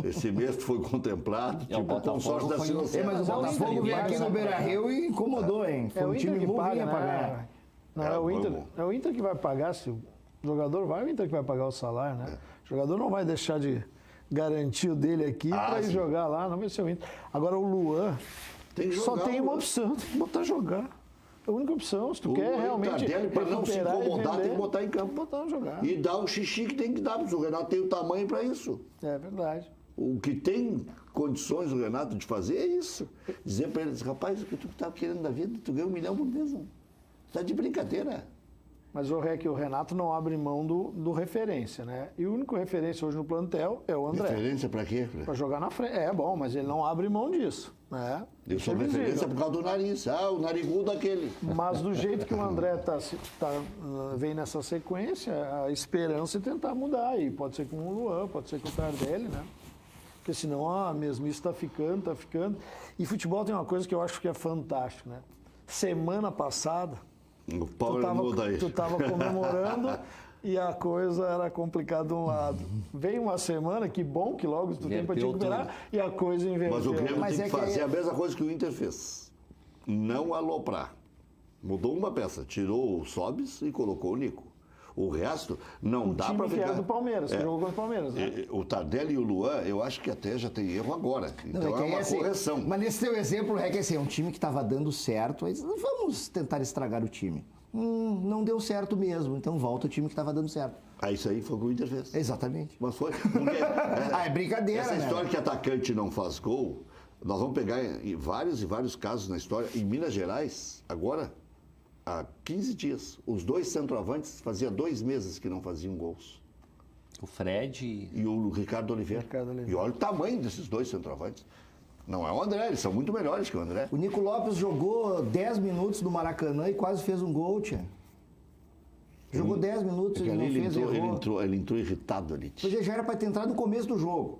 Esse mês foi contemplado, tipo o consórcio da Silocena. Mas o Botafogo veio aqui no Beira-Rio e incomodou, hein? Foi um time que paga para ganhar. Não, é o Inter que vai pagar, se o jogador vai, é o Inter que vai pagar o salário, né? O jogador não vai deixar de garantir o dele aqui para ir jogar lá, não vai ser o Inter. Agora o Luan só tem uma opção, tem que botar jogar. É a única opção, se tu quer realmente para não se incomodar, tem que botar em campo. Botar jogar. E dar o xixi que tem que dar, porque o Renato tem o tamanho para isso. É verdade. O que tem condições o Renato de fazer é isso. Dizer para eles, rapaz, o que tu está querendo da vida, tu ganha 1 milhão por mês. Está de brincadeira. Mas o Renato não abre mão do referência, né? E o único referência hoje no plantel é o André. Referência para quê? Para jogar na frente. É bom, mas ele não abre mão disso, né? Eu sou referência por causa do nariz. O narigudo daquele. Mas do jeito que o André vem nessa sequência, a esperança é tentar mudar. E pode ser com o Luan, pode ser com o Tardelli, né? Porque senão a mesmice está ficando. E futebol tem uma coisa que eu acho que é fantástico, né? Semana passada, tu estava comemorando e a coisa era complicada de um lado. Veio uma semana, que bom que logo tu tem para te recuperar, e a coisa inverteu. Mas o Grêmio tem que fazer a mesma coisa que o Inter fez. Não aloprar. Mudou uma peça, tirou o Sobis e colocou o Nico. O resto não dá para ficar... O time que é do Palmeiras, que jogou contra o Palmeiras, né? O Tardelli e o Luan, eu acho que até já tem erro agora. Então é uma correção. Mas nesse teu exemplo, é que assim, é um time que estava dando certo, aí vamos tentar estragar o time. Não deu certo mesmo, então volta o time que estava dando certo. Isso aí foi o que o Inter fez. Exatamente. Mas foi. Porque, é brincadeira, essa né? história que atacante não faz gol, nós vamos pegar em vários e vários casos na história. Em Minas Gerais, agora, há 15 dias, os dois centroavantes fazia 2 meses que não faziam gols. O Fred e o Ricardo Oliveira. E olha o tamanho desses dois centroavantes. Não é o André, eles são muito melhores que o André. O Nico Lopes jogou 10 minutos no Maracanã e quase fez um gol, tia. Jogou 10 minutos e não fez, errou. Ele entrou irritado ali. Pois já era para ter entrado no começo do jogo.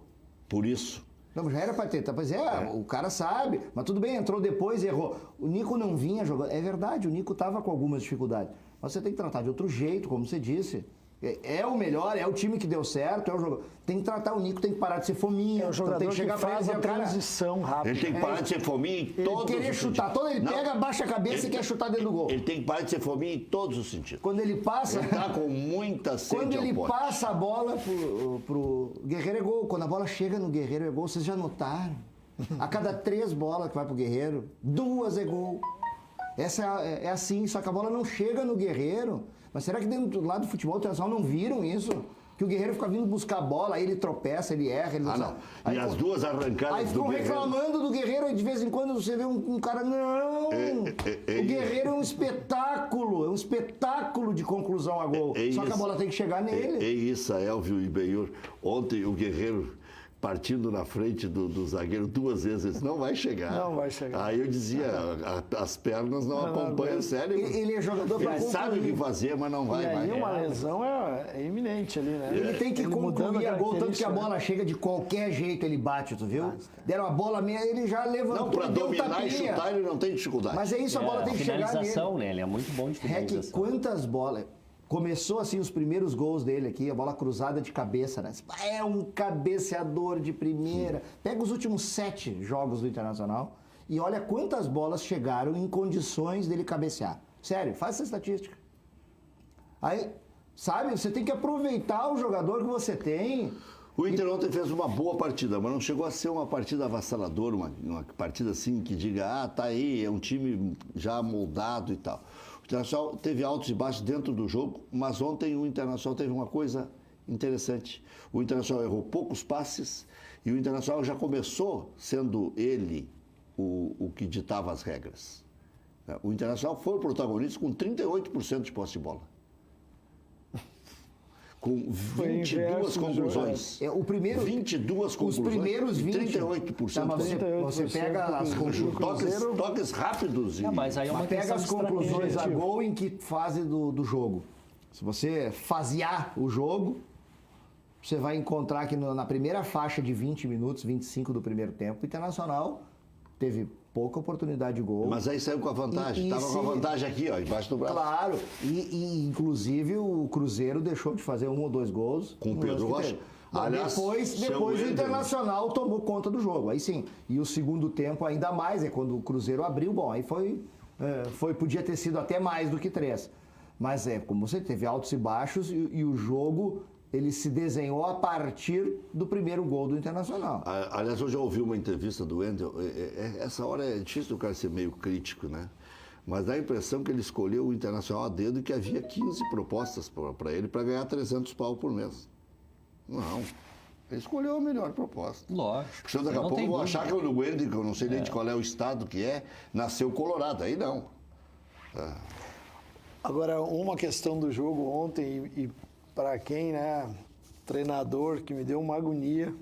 Por isso. Não, já era para ter. Pois o cara sabe. Mas tudo bem, entrou depois e errou. O Nico não vinha jogando. É verdade, o Nico estava com algumas dificuldades. Mas você tem que tratar de outro jeito, como você disse. É o melhor, é o time que deu certo, é o jogador. Tem que tratar o Nico, tem que parar de ser fominha. É o jogador tem que chegar que faz a transição rápida. Ele tem que parar de ser fominha em todos os sentidos. Ele querer chutar, ele pega, baixa a cabeça e quer chutar dentro do gol. Ele tem que parar de ser fominha em todos os sentidos. Quando ele passa... Ele tá com muita sede. Quando ele passa a bola pro Guerreiro é gol. Quando a bola chega no Guerreiro é gol, vocês já notaram? A cada 3 bolas que vai pro Guerreiro, 2 é gol. Essa é assim, só que a bola não chega no Guerreiro. Mas será que dentro do lado do futebol internacional não viram isso? Que o Guerreiro fica vindo buscar a bola, aí ele tropeça, ele erra, ele não sabe. Aí, e as duas arrancadas aí ficam reclamando do Guerreiro, e de vez em quando você vê um cara, não! O Guerreiro é um espetáculo de conclusão a gol. Só que a bola tem que chegar nele. Isso, Elvio e Benhur. Ontem o Guerreiro partindo na frente do zagueiro 2 vezes, ele disse, não vai chegar. Não vai chegar. Aí eu dizia, as pernas não acompanham o cérebro. Ele é jogador para concluir. Sabe o que fazer, mas não vai. E aí uma lesão é iminente ali, né? Ele tem que concluir a gol, tanto que a bola chega de qualquer jeito, ele bate, tu viu? Deram a bola meia, ele já levantou. Não, para dominar e chutar ele não tem dificuldade. Mas é isso, a bola tem que chegar nele. Finalização, né? Ele é muito bom de finalização. Quantas bolas... Começou assim os primeiros gols dele aqui, a bola cruzada de cabeça, né? É um cabeceador de primeira. Pega os últimos 7 jogos do Internacional e olha quantas bolas chegaram em condições dele cabecear. Sério, faz essa estatística. Aí, sabe, você tem que aproveitar o jogador que você tem. O Inter ontem fez uma boa partida, mas não chegou a ser uma partida avassaladora, uma partida assim que diga, tá aí, é um time já moldado e tal. O Internacional teve altos e baixos dentro do jogo, mas ontem o Internacional teve uma coisa interessante. O Internacional errou poucos passes e o Internacional já começou sendo ele o que ditava as regras. O Internacional foi o protagonista com 38% de posse de bola. Com 22 conclusões. O primeiro, 22 conclusões. Os primeiros 20. 38%. Tá, você pega as conclusões. Toques rápidos. Mas aí é uma pega as conclusões a gol em que fase do jogo. Se você fasear o jogo, você vai encontrar que na primeira faixa de 20 minutos, 25 do primeiro tempo, o Internacional teve pouca oportunidade de gol. Mas aí saiu com a vantagem. Estava com a vantagem aqui, ó, embaixo do braço. Claro. E inclusive o Cruzeiro deixou de fazer 1 ou 2 gols. Com o Pedro Rocha. Aliás, depois o Internacional tomou conta do jogo. Aí sim. E o segundo tempo ainda mais, é quando o Cruzeiro abriu. Bom, aí podia ter sido até mais do que 3. Mas como você teve altos e baixos e o jogo... ele se desenhou a partir do primeiro gol do Internacional. Aliás, eu já ouvi uma entrevista do Wendel. Essa hora é difícil o cara ser meio crítico, né? Mas dá a impressão que ele escolheu o Internacional a dedo e que havia 15 propostas para ele para ganhar 300 pau por mês. Não. Ele escolheu a melhor proposta. Lógico. Porque daqui a pouco eu vou achar que o Wendel, que eu não sei nem de qual é o estado que é, nasceu Colorado. Aí não. Agora, uma questão do jogo ontem e para quem, né, treinador, que me deu uma agonia,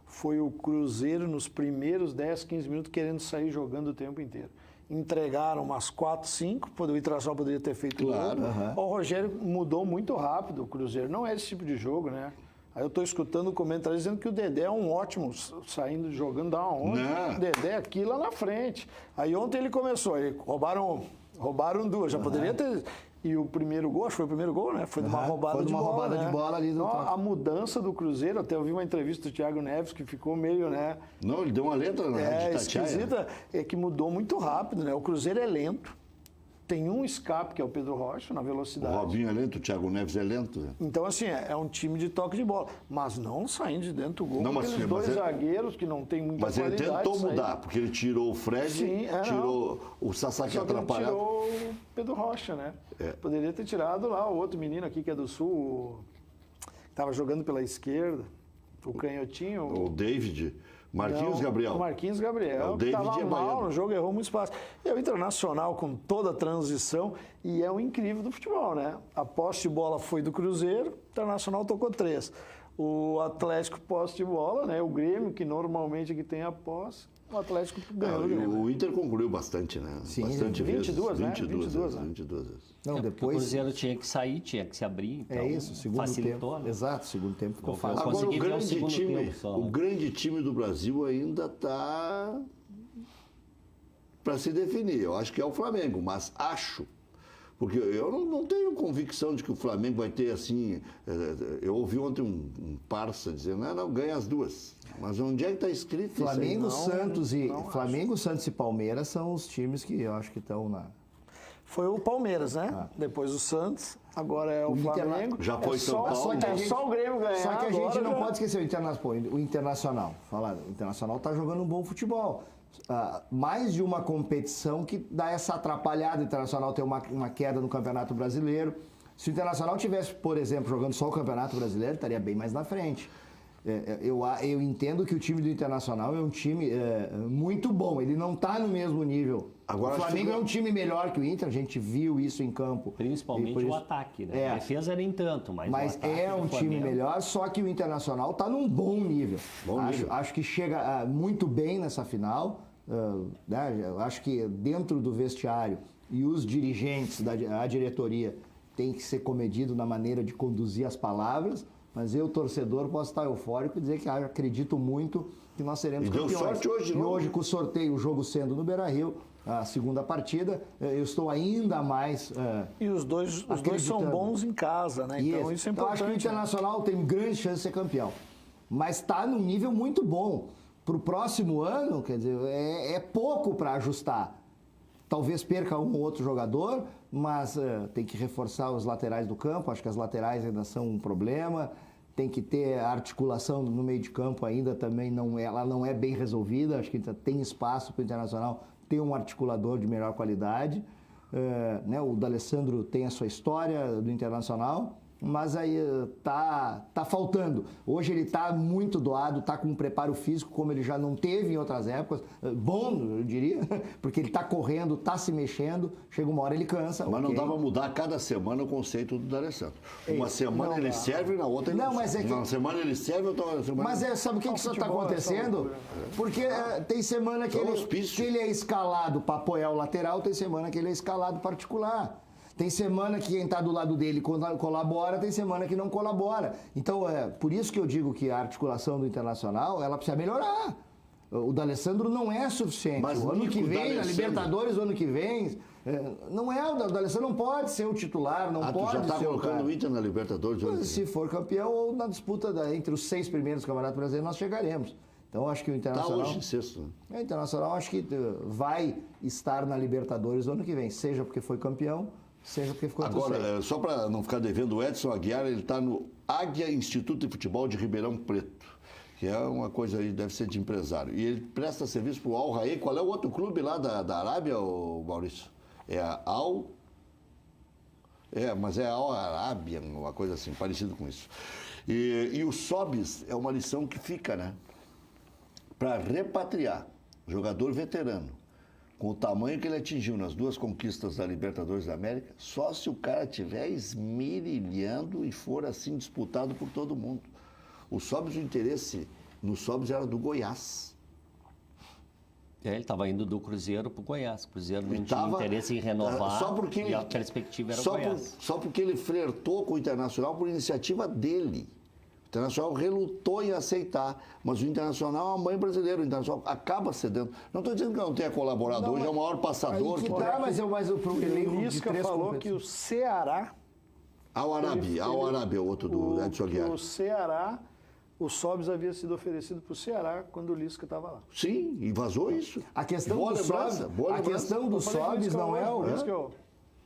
foi o Cruzeiro nos primeiros 10, 15 minutos querendo sair jogando o tempo inteiro. Entregaram umas 4, 5, o Internacional poderia ter feito claro, o Rogério mudou muito rápido o Cruzeiro. Não é esse tipo de jogo, né? Aí eu estou escutando o comentário dizendo que o Dedé é um ótimo saindo, jogando da onde? O Dedé aqui lá na frente. Aí ontem ele começou, aí roubaram 2, já poderia ter... E o primeiro gol, acho que foi o primeiro gol, né? Foi de uma roubada de bola. De bola ali então, a mudança do Cruzeiro, até eu vi uma entrevista do Thiago Neves que ficou meio, né? Não, ele deu uma letra na Rádio Itatiaia. Esquisita, é que mudou muito rápido, né? O Cruzeiro é lento. tem um escape, que é o Pedro Rocha, na O velocidade. Robinho é lento, o Thiago Neves é lento. Né? Então, assim, é um time de toque de bola. Mas não saindo de dentro do gol. Não, mas aqueles sim, dois mas zagueiros que não tem muita Mas ele qualidade. tentou saíram. mudar, porque ele tirou o Fred, Sim, tirou o Sasaki Só que ele atrapalhado. tirou o Pedro Rocha, né? Poderia ter tirado lá o outro menino aqui que é do Sul, que estava jogando pela esquerda, o canhotinho. O David, Marquinhos Não, Gabriel. O Marquinhos Gabriel, O que David estava é mal baiano. no jogo, errou muito espaço. E o Internacional com toda a transição, e é o incrível do futebol, né? A posse de bola foi do Cruzeiro, o Internacional tocou 3. O Atlético posse de bola, né? O Grêmio, que normalmente que tem a posse, o Atlético ganhou. E o Inter concluiu bastante, né? Sim, bastante 22, vezes. né? 22 né? vezes. Não, O depois... Cruzeiro tinha que sair, tinha que se abrir, então É isso, segundo facilitou, tempo. né? Exato, segundo tempo ficou Eu fácil. consegui Agora, o ver o grande, segundo time, tempo só, o né? grande time do Brasil ainda está para se definir. Eu acho que é o Flamengo, mas acho. Porque eu não tenho convicção de que o Flamengo vai ter assim. Eu ouvi ontem um parça dizendo, não, ganha as duas. Mas onde é que está escrito Flamengo, isso aí? Flamengo, Santos e Palmeiras são os times que eu acho que estão na... Foi o Palmeiras, né? Depois o Santos, agora é o Flamengo. Já foi São Paulo. Só o Grêmio ganhar. Só que a gente agora não já- pode esquecer o Internacional. O Internacional está jogando um bom futebol. Mais de uma competição que dá essa atrapalhada. O Internacional tem uma queda no Campeonato Brasileiro. Se o Internacional tivesse, por exemplo, jogando só o Campeonato Brasileiro, estaria bem mais na frente. Eu entendo que o time do Internacional é um time muito bom. Ele não está no mesmo nível. Agora, o Flamengo é um time melhor que o Inter. A gente viu isso em campo. Principalmente E por o isso- ataque, né? É. A defesa nem tanto, mas Mas o ataque é um do time Flamengo- melhor, só que o Internacional está num bom nível. Acho que chega muito bem nessa final. Né? Eu acho que dentro do vestiário e os dirigentes, a diretoria, tem que ser comedido na maneira de conduzir as palavras. Mas eu, torcedor, posso estar eufórico e dizer que acredito muito que nós seremos E deu campeões. sorte hoje, E não? hoje, com o sorteio, o jogo sendo no Beira-Rio, a segunda partida, eu estou ainda mais... E os dois são acreditando. bons em casa, né? Então isso é Então, acho importante. que o Internacional tem grande chance de ser campeão. Mas está num nível muito bom. Para o próximo ano, quer dizer, é pouco para ajustar. Talvez perca um ou outro jogador, mas tem que reforçar os laterais do campo. Acho que as laterais ainda são um problema. Tem que ter a articulação no meio de campo ainda também, ela não é bem resolvida. Acho que ainda tem espaço para o Internacional ter um articulador de melhor qualidade. Né, o D'Alessandro tem a sua história do Internacional, mas aí tá faltando. Hoje ele tá muito doado, tá com um preparo físico como ele já não teve em outras épocas. Bom, eu diria, porque ele tá correndo, tá se mexendo, chega uma hora ele cansa. Mas não ok. dá para mudar cada semana o conceito do D'Alessandro. Uma semana não ele dá. serve, na outra ele Não, mas é que- Uma semana ele serve, outra semana... Mas sabe o que isso está futebol é essa acontecendo? loucura. Porque tem semana que É um ele, hospício. que ele é escalado para apoiar o lateral, tem semana que ele é escalado particular. Tem semana que quem está do lado dele colabora, tem semana que não colabora. Então, por isso que eu digo que a articulação do Internacional, ela precisa melhorar. O D'Alessandro não é suficiente. Mas o ano Nico que vem, na D'Alessandro- Libertadores, o ano que vem, não é. O D'Alessandro não pode ser o titular, não tu pode já está ser o colocando cara. o Inter na Libertadores? hoje? Se for campeão ou na disputa entre os 6 primeiros do Campeonato Brasileiro, nós chegaremos. Então, acho que o Está Internacional... hoje em sexto. Né? O Internacional acho que vai estar na Libertadores no ano que vem, seja porque foi campeão, seja porque ficou Agora, terceiro. só para não ficar devendo, o Edson Aguiar, ele está no Águia Instituto de Futebol de Ribeirão Preto, que é uma coisa aí, deve ser de empresário. E ele presta serviço para o Al Raed. Qual é o outro clube lá da Arábia, Maurício? É a Al... mas é a Al Arábia, uma coisa assim, parecido com isso. E o Sobis é uma lição que fica, né? Para repatriar jogador veterano, com o tamanho que ele atingiu nas 2 conquistas da Libertadores da América, só se o cara estiver esmerilhando e for assim disputado por todo mundo. O Sobis, o interesse no Sobis era do Goiás. Ele estava indo do Cruzeiro para o Goiás. O Cruzeiro não E tinha tava, interesse em renovar só porque e a perspectiva era o só Goiás. só porque ele flertou com o Internacional por iniciativa dele. O Internacional relutou em aceitar, mas o Internacional é uma mãe brasileira, o Internacional acaba cedendo. Não estou dizendo que não tenha colaborado, hoje é o maior passador. Aí que que tá, tem. mas o elenco O de Lisca 3 falou que o Ceará... Al Arábia, o outro do Edson Aguiar. O Ceará, o Sobis havia sido oferecido para o Ceará quando o Lisca estava lá. Sim, e vazou isso. A questão Boa do lembrança, Sobis, boa a lembrança. questão do Eu falei com o Sobis Lisca não é hoje, o... por isso que eu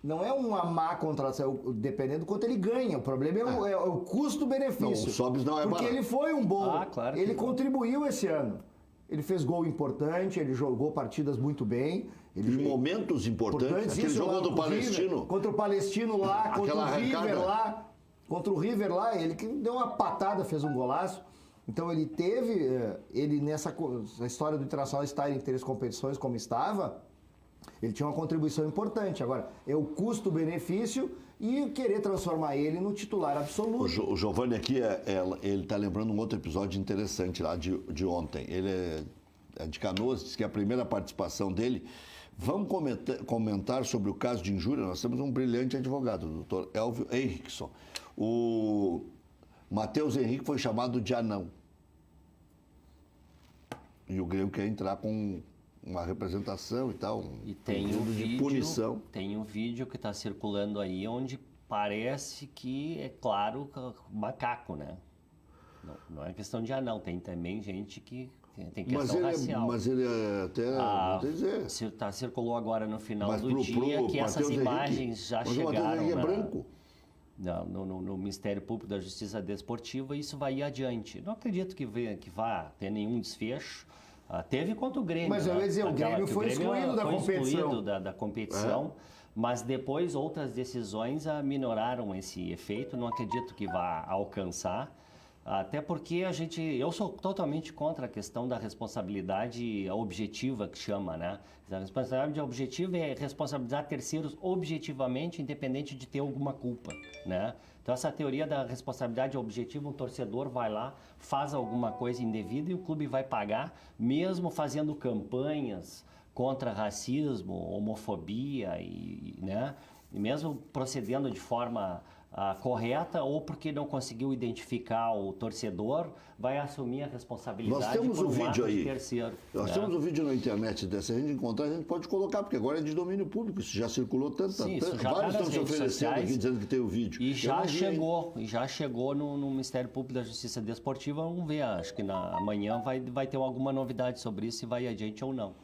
não é uma má contratação, dependendo do quanto ele ganha. O problema é o custo-benefício. Não, o Sobis não é porque barato. ele foi um bom. Claro ele contribuiu esse ano. Ele fez gol importante, ele jogou partidas muito bem. Em momentos importantes, aquele jogo do Palestino. Contra o Palestino lá, contra o River lá. Contra o River lá, ele que deu uma patada, fez um golaço. Então ele teve, nessa história do Internacional estar em 3 competições como estava, ele tinha uma contribuição importante. Agora, é o custo-benefício e querer transformar ele no titular absoluto. O Giovanni aqui, ele está lembrando um outro episódio interessante lá de ontem. Ele é de Canoas, diz que é a primeira participação dele. Vamos comentar sobre o caso de injúria. Nós temos um brilhante advogado, o doutor Elvio Henrickson. O Matheus Henrique foi chamado de anão. E o Grêmio quer entrar com uma representação e tal, e tem um vídeo de punição. Tem um vídeo que está circulando aí onde parece que, é claro, macaco, né? Não é questão de anão, tem também gente que tem questão racial. Mas ele até, vou dizer... Circulou agora no final do dia que essas imagens já chegaram... Mas o Matheus Henrique é branco. No Ministério Público da Justiça Desportiva, e isso vai ir adiante. Não acredito que vá ter nenhum desfecho. Teve contra o Grêmio. Mas eu ia dizer, o Grêmio foi excluído da competição. Da competição, mas depois outras decisões minoraram esse efeito. Não acredito que vá alcançar. Até porque eu sou totalmente contra a questão da responsabilidade objetiva, que chama, né? A responsabilidade objetiva é responsabilizar terceiros objetivamente, independente de ter alguma culpa, né? Então, essa teoria da responsabilidade objetiva, um torcedor vai lá, faz alguma coisa indevida e o clube vai pagar, mesmo fazendo campanhas contra racismo, homofobia, né? E mesmo procedendo de forma correta, ou porque não conseguiu identificar o torcedor, vai assumir a responsabilidade. Nós temos por o vídeo aí. Terceiro, Nós temos o vídeo na internet dessa. Se a gente encontrar, a gente pode colocar, porque agora é de domínio público. Isso já circulou tanto. Sim, isso já vários estão se oferecendo sociais, aqui dizendo que tem o vídeo. E já chegou no Ministério Público da Justiça Desportiva. Vamos ver, acho que amanhã vai ter alguma novidade sobre isso, se vai adiante ou não.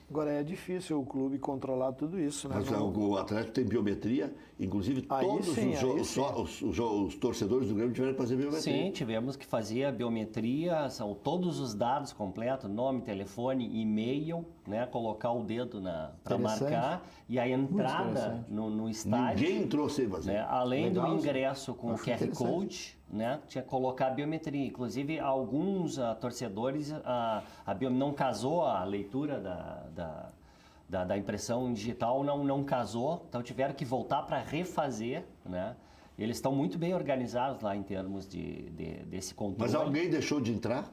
Agora, é difícil o clube controlar tudo isso, né? Mas o Atlético tem biometria, inclusive todos os torcedores do Grêmio tiveram que fazer biometria. Sim, tivemos que fazer a biometria, são todos os dados completos, nome, telefone, e-mail, né? Colocar o dedo para marcar, e a entrada no estádio. Ninguém entrou sem fazer. Né? Além do ingresso com o QR Code, né? Tinha que colocar a biometria. Inclusive, alguns torcedores, não casou a leitura da impressão digital, não casou, então tiveram que voltar para refazer, né? Eles estão muito bem organizados lá em termos desse controle. Mas alguém deixou de entrar?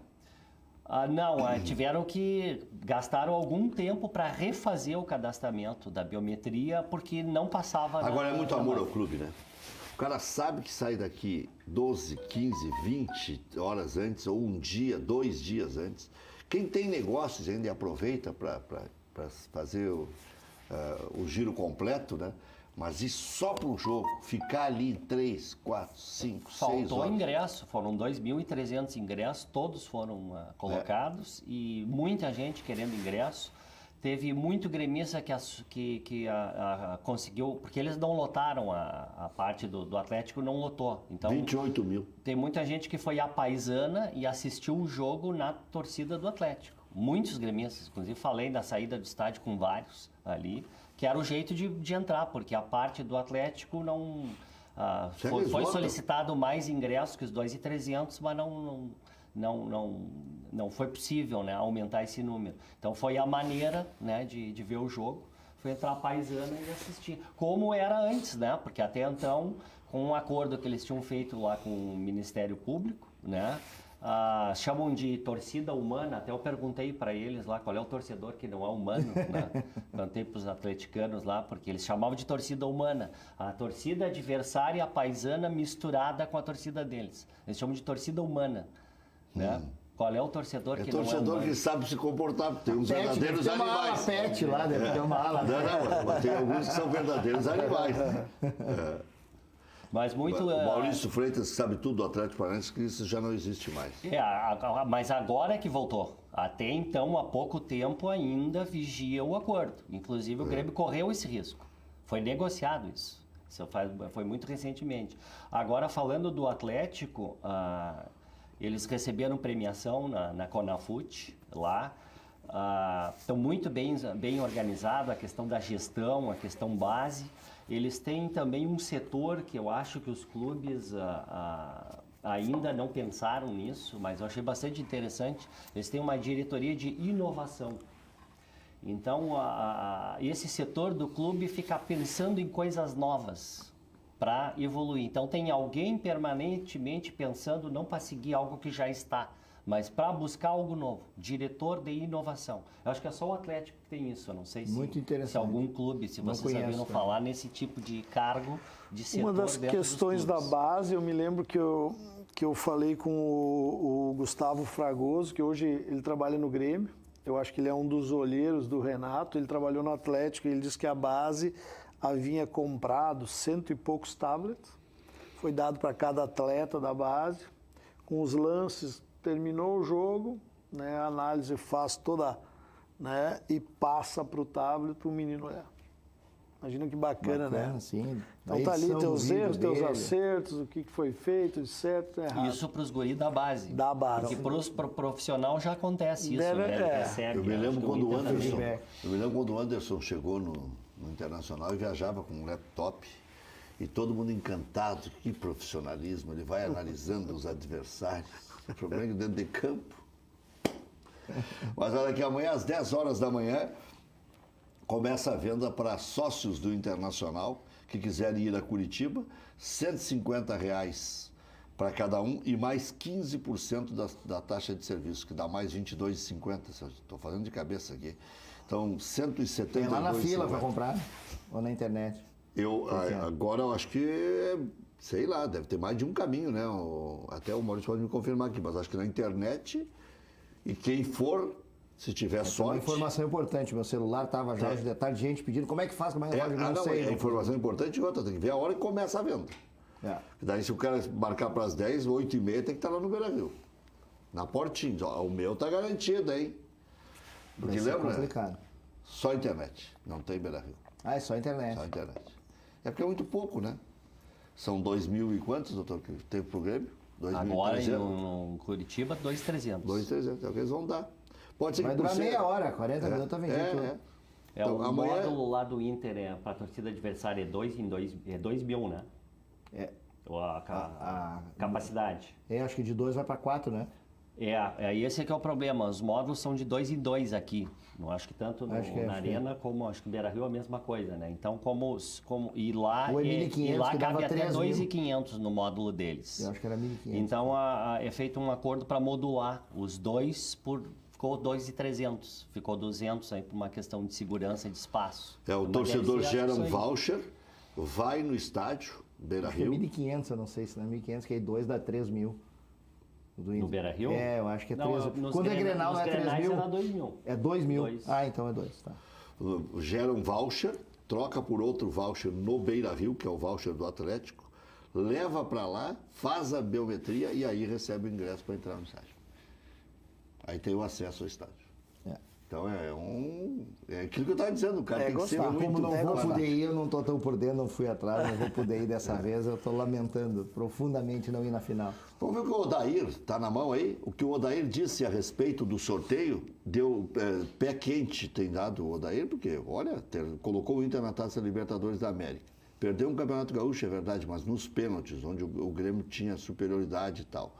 Não, tiveram que gastaram algum tempo para refazer o cadastramento da biometria, porque não passava... Agora é muito amor ao clube, né? O cara sabe que sai daqui 12, 15, 20 horas antes, ou um dia, 2 dias antes. Quem tem negócios ainda aproveita para fazer o giro completo, né? Mas e só para o jogo, ficar ali 3, 4, 5, 6 horas. Faltou ingresso, foram 2.300 ingressos, todos foram colocados e muita gente querendo ingresso. Teve muito gremista que conseguiu, porque eles não lotaram a parte do Atlético, não lotou. Então, 28 mil. Tem muita gente que foi apaisana e assistiu o jogo na torcida do Atlético. Muitos gremistas, inclusive falei da saída do estádio com vários ali, que era o jeito de entrar, porque a parte do Atlético não... foi solicitado mais ingressos que os 2.300, mas não foi possível, né, aumentar esse número. Então foi a maneira, né, de ver o jogo, foi entrar paisana e assistir. Como era antes, né? Porque até então, com um acordo que eles tinham feito lá com o Ministério Público, né? Chamam de torcida humana, até eu perguntei para eles lá qual é o torcedor que não é humano, né? Perguntei para os atleticanos lá, porque eles chamavam de torcida humana. A torcida adversária, a paisana, misturada com a torcida deles. Eles chamam de torcida humana, né? Qual é o torcedor que não é humano? É torcedor que sabe se comportar, tem uns verdadeiros animais. Tem uma ala pet lá, deve ter uma ala. Não, tem alguns que são verdadeiros animais. Mas muito... O Maurício Freitas, que sabe tudo do Atlético Paranaense, que isso já não existe mais. Mas agora é que voltou. Até então, há pouco tempo, ainda vigia o acordo. Inclusive, o Grêmio correu esse risco. Foi negociado isso. Foi muito recentemente. Agora, falando do Atlético, eles receberam premiação na Conafut, lá. Estão muito bem organizados, a questão da gestão, a questão base. Eles têm também um setor que eu acho que os clubes ainda não pensaram nisso, mas eu achei bastante interessante. Eles têm uma diretoria de inovação. Então, esse setor do clube fica pensando em coisas novas para evoluir. Então, tem alguém permanentemente pensando não para seguir algo que já está, mas para buscar algo novo. Diretor de inovação. Eu acho que é só o Atlético que tem isso. Eu não sei se algum clube, se vocês ouviram falar nesse tipo de cargo de setor. Uma das questões da base, eu me lembro que eu falei com o Gustavo Fragoso, que hoje ele trabalha no Grêmio. Eu acho que ele é um dos olheiros do Renato. Ele trabalhou no Atlético e ele disse que a base havia comprado 100 e poucos tablets. Foi dado para cada atleta da base. Com os lances, terminou o jogo, né, a análise faz toda, né, e passa para o tablet, o menino olhar. Imagina que bacana, né? Sim. Então tá ali teus erros, teus acertos, o que foi feito, de certo, errado. Isso para os guris da base. Da base. Porque para o profissional já acontece isso, né? Ele recebe, eu me lembro quando o Anderson chegou no Internacional e viajava com um laptop e todo mundo encantado. Que profissionalismo, ele vai analisando os adversários. O problema é que dentro de campo. Mas olha que amanhã às 10 horas da manhã começa a venda para sócios do Internacional que quiserem ir a Curitiba, R$ 150 para cada um e mais 15% da taxa de serviço, que dá mais R$ 22,50. Estou fazendo de cabeça aqui. Então, R$ 172,50. Tem lá na fila para comprar ou na internet? Agora eu acho que, sei lá, deve ter mais de um caminho, né? Até o Maurício pode me confirmar aqui, mas acho que na internet, e quem for, se tiver sorte... Uma informação importante, meu celular estava já de detalhe de gente pedindo como é que faz, como é que faz, não sei. É informação importante e outra, tem que ver a hora que começa a venda. Daí se o cara marcar para as 10, 8h30 tem que estar lá no Beira-Rio. Na portinha. O meu tá garantido, hein? Porque lembra? Complicado. Só internet, não tem Beira-Rio. É só internet. Só internet. É porque é muito pouco, né? São 2.000 e quantos, doutor, que tem pro Grêmio? 2.300? Agora em Curitiba, 2.300. 2.300, é o que eles vão dar. Pode ser vai que durar meia hora, 40 minutos tá vendido. Então, o módulo lá do Inter para a torcida adversária é 2 mil, né? A capacidade. Acho que de 2 vai para 4, né? Esse é que é o problema. Os módulos são de 2 em 2 aqui. Não acho que tanto na Arena como acho que no Beira-Rio é a mesma coisa, né? Então, e lá cabe até 2.500 no módulo deles. Eu acho que era 1.500. Então, é feito um acordo para modular os dois ficou 2.300. Ficou 200 aí por uma questão de segurança de espaço. O torcedor gera um voucher, vai no estádio, Beira-Rio. Acho que é 1.500, eu não sei se não é 1.500, que aí 2 dá 3.000. No Beira-Rio? Eu acho que é 3.000. Quando é Grenal não é 3.000? Era 2.000. É 2.000? Então é 2, tá. Gera um voucher, troca por outro voucher no Beira-Rio, que é o voucher do Atlético, leva para lá, faz a biometria e aí recebe o ingresso para entrar no estádio. Aí tem o acesso ao estádio. Então é aquilo que eu estava dizendo, o cara tem que ser muito... Como não vou poder ir, eu não estou tão por dentro, não fui atrás, não vou poder ir dessa vez, eu estou lamentando profundamente não ir na final. Vamos ver o que o Odair, está na mão aí, o que o Odair disse a respeito do sorteio, deu pé quente, tem dado o Odair, porque, olha, colocou o Inter na Taça Libertadores da América. Perdeu um Campeonato Gaúcho, é verdade, mas nos pênaltis, onde o Grêmio tinha superioridade e tal.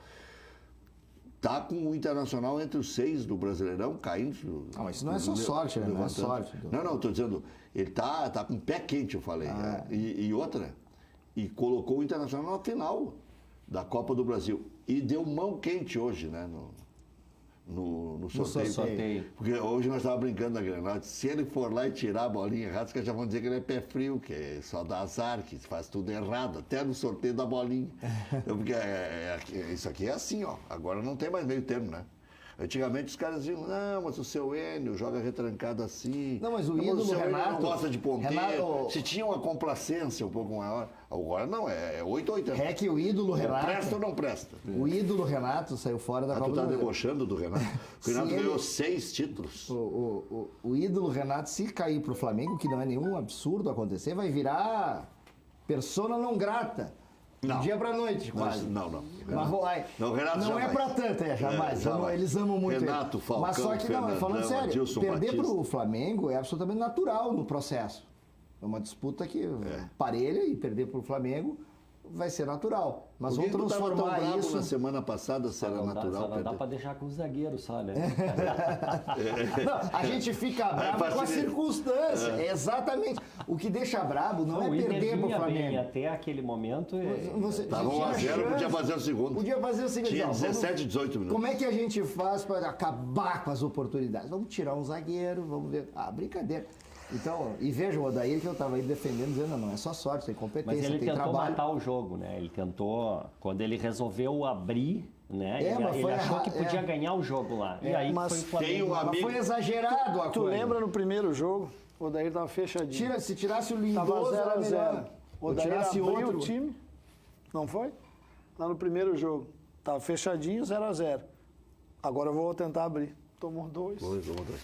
Tá com o Internacional entre os 6 do Brasileirão, caindo. Não, isso não é só sorte, né? Não é sorte. Não, estou dizendo, ele tá com o pé quente, eu falei. E outra, e colocou o Internacional na final da Copa do Brasil. E deu mão quente hoje, né? No sorteio. Porque hoje nós estávamos brincando na Grenal. Se ele for lá e tirar a bolinha errada, os caras já vão dizer que ele é pé frio, que só dá azar, que faz tudo errado, até no sorteio da bolinha. Então, porque isso aqui é assim, ó. Agora não tem mais meio termo, né? Antigamente os caras diziam, não, mas o seu Enio joga retrancado assim. Não, mas o mas ídolo seu Enio Renato... não gosta de ponteiro. Renato... Se tinha uma complacência um pouco maior. Agora não, é 8-80. É que o ídolo Renato... Presta ou não presta? O ídolo Renato saiu fora da Copa tu do tá Brasil. debochando do Renato? O Renato ganhou 6 títulos. O ídolo Renato, se cair pro Flamengo, que não é nenhum absurdo acontecer, vai virar persona não grata. Não. Do dia pra noite, quase. Não. Mas vai. Não, Renato não é pra tanto, jamais. Eles amam muito Renato, ele. Falcão, Mas só que, não, falando sério, Adilson perder Batista. pro Flamengo é absolutamente natural no processo. É uma disputa que parelha e perder pro Flamengo vai ser natural. Mas Por que vamos tu tava tão transformar bravo isso... na semana passada, se era natural Só não dá perder? pra deixar com os zagueiros só, né? Não, a gente fica bravo com a circunstância. Exatamente. O que deixa bravo não é o Inter perder pro vinha bem Flamengo. até aquele momento. Tava 1-0, podia fazer o segundo. Podia fazer o seguinte. Tinha ó, 17, 18 minutos. Como é que a gente faz para acabar com as oportunidades? Vamos tirar um zagueiro, vamos ver. Ah, brincadeira. Então, e veja o Odair que eu estava aí defendendo, dizendo, não é só sorte, tem competência, Mas ele tem tentou trabalho. matar o jogo, né? Ele tentou, quando ele resolveu abrir, né? Mas ele foi achou que podia é. ganhar o jogo lá. E aí mas foi o Flamengo. tem um Mas amigo... foi exagerado a Tu coisa. lembra no primeiro jogo? O Odair tava fechadinho. Se tirasse o Tava Lindoso, era 0-0. melhor. O Ou Odair tirasse abriu outro o time, não foi? Lá no primeiro jogo. Tava fechadinho, 0-0. Agora eu vou tentar abrir. Tomou 2.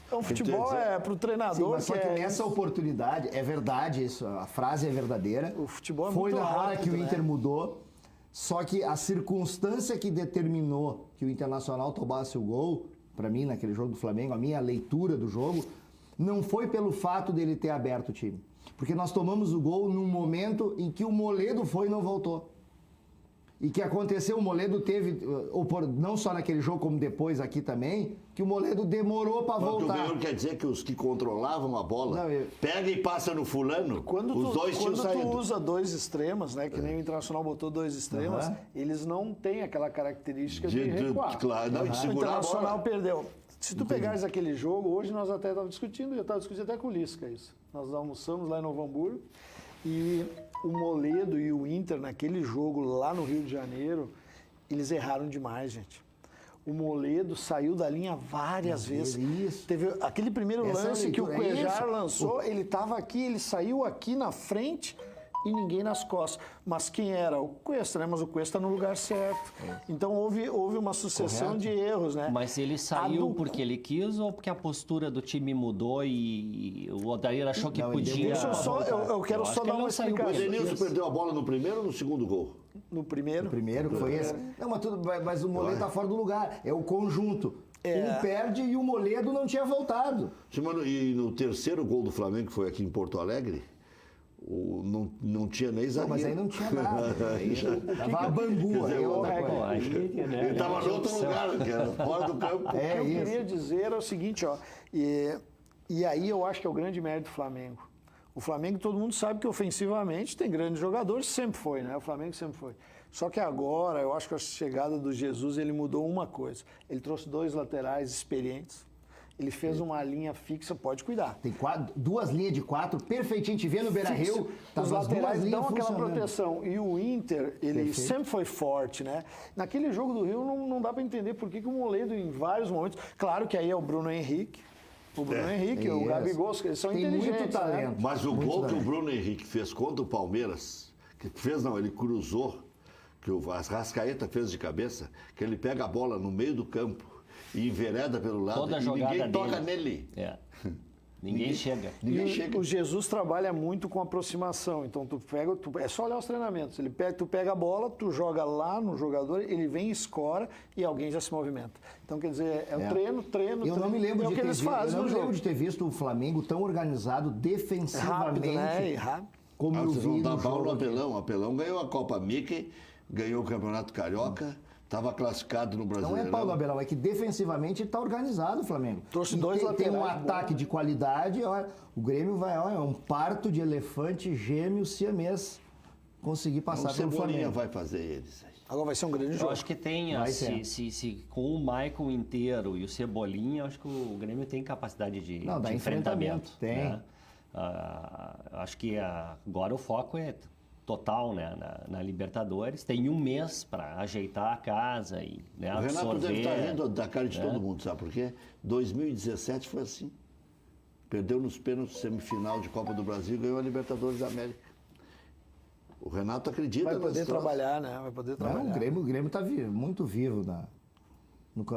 Então, futebol é pro Sim, treinador. mas só que nessa oportunidade, é verdade isso, a frase é verdadeira. O futebol é Foi muito na hora rápido, que o né? Inter mudou, só que a circunstância que determinou que o Internacional tomasse o gol, para mim, naquele jogo do Flamengo, a minha leitura do jogo, não foi pelo fato dele ter aberto o time. Porque nós tomamos o gol num momento em que o Moledo foi e não voltou. E que aconteceu, o Moledo teve, não só naquele jogo, como depois aqui também, que o Moledo demorou para voltar. Tu quer dizer que os que controlavam a bola, pega e passa no fulano, os dois tinham saído. Quando tu usa 2 extremos, né, que nem o Internacional botou 2 extremos, eles não têm aquela característica de recuar. Claro, não, de O segurar a Internacional bola. perdeu. Se tu pegares aquele jogo, hoje nós até estávamos discutindo, eu estava discutindo até com o Lisca isso. Nós almoçamos lá em Novo Hamburgo e o Moledo e o Inter, naquele jogo lá no Rio de Janeiro, eles erraram demais, gente. O Moledo saiu da linha várias vezes. Isso. Teve aquele primeiro Essa lance que o leitura, é Cuejar isso. lançou, ele estava aqui, ele saiu aqui na frente e ninguém nas costas. Mas quem era? O Cuesta, né? Mas o Cuesta no lugar certo. Então houve uma sucessão de erros, né? Mas ele saiu porque ele quis ou porque a postura do time mudou e o Odair achou que Não, ele podia... Deixa eu só, eu quero acho só que dar ele uma não saiu O explicação. Edenilson perdeu a bola no primeiro ou no segundo gol? No primeiro. O primeiro foi esse. Não, mas o Moledo tá fora do lugar. É o conjunto. Um perde e o Moledo não tinha voltado. E no terceiro gol do Flamengo, que foi aqui em Porto Alegre, não tinha nem zagueiro. Mas aí não tinha nada. Aí tava a Bangu. Aí outra coisa. Ele estava em outro lugar, que era fora do campo. O que eu queria dizer é o seguinte, ó. E aí eu acho que é o grande mérito do Flamengo. O Flamengo, todo mundo sabe que ofensivamente tem grandes jogadores, sempre foi, né? O Flamengo sempre foi. Só que agora, eu acho que a chegada do Jesus, ele mudou uma coisa. Ele trouxe 2 laterais experientes. Ele fez uma linha fixa, pode cuidar. Tem 2 linhas de 4, perfeitinho. Te vê no Beira-Rio, Os laterais dão aquela proteção. E o Inter, ele sempre foi forte, né? Naquele jogo do Rio, não dá para entender por que o Moledo, em vários momentos... Claro que aí é o Bruno Henrique. O Bruno Henrique, o Gabigol, eles são inteligentes. Tem muito talento. Né? Mas o gol que o Bruno Henrique fez contra o Palmeiras, ele cruzou, que o Arrascaeta fez de cabeça, que ele pega a bola no meio do campo e envereda pelo lado Toda a e jogada ninguém toca dele. nele. Ninguém chega. Ninguém chega. O Jesus trabalha muito com aproximação. Então, é só olhar os treinamentos. Tu pega a bola, tu joga lá no jogador, ele vem, escora e alguém já se movimenta. Então, quer dizer, é um treino. Eu não me lembro de ter visto. Eu não me jogo. lembro de ter visto o Flamengo tão organizado defensivamente. Rápido, né? E rápido. Como eu Vocês vi vão no dar pau no jogo. Apelão. O Apelão ganhou a Copa Mickey, ganhou o Campeonato Carioca, estava classificado no Não Brasileirão. é Paulo Abelão, é que defensivamente ele está organizado o Flamengo. Trouxe E 2 tem um laterais ataque bons. de qualidade, olha, o Grêmio vai, olha, é um parto de elefante gêmeo siamês conseguir passar O pelo Cebolinha Flamengo. vai fazer eles. Agora vai ser um grande Eu jogo. acho que tem, Vai ser. se com o Maicon inteiro e o Cebolinha, eu acho que o Grêmio tem capacidade de, Não, dá de enfrentamento, enfrentamento. tem. Né? Acho que agora o foco é total, né, na Libertadores. Tem um mês para ajeitar a casa e, né, o Renato absorver, deve estar rindo da cara de né? todo mundo, sabe por quê? 2017 foi assim. Perdeu nos pênaltis semifinal de Copa do Brasil e ganhou a Libertadores da América. O Renato acredita Vai poder nesse trabalhar, né? Vai poder trabalhar. Não, o Grêmio está muito vivo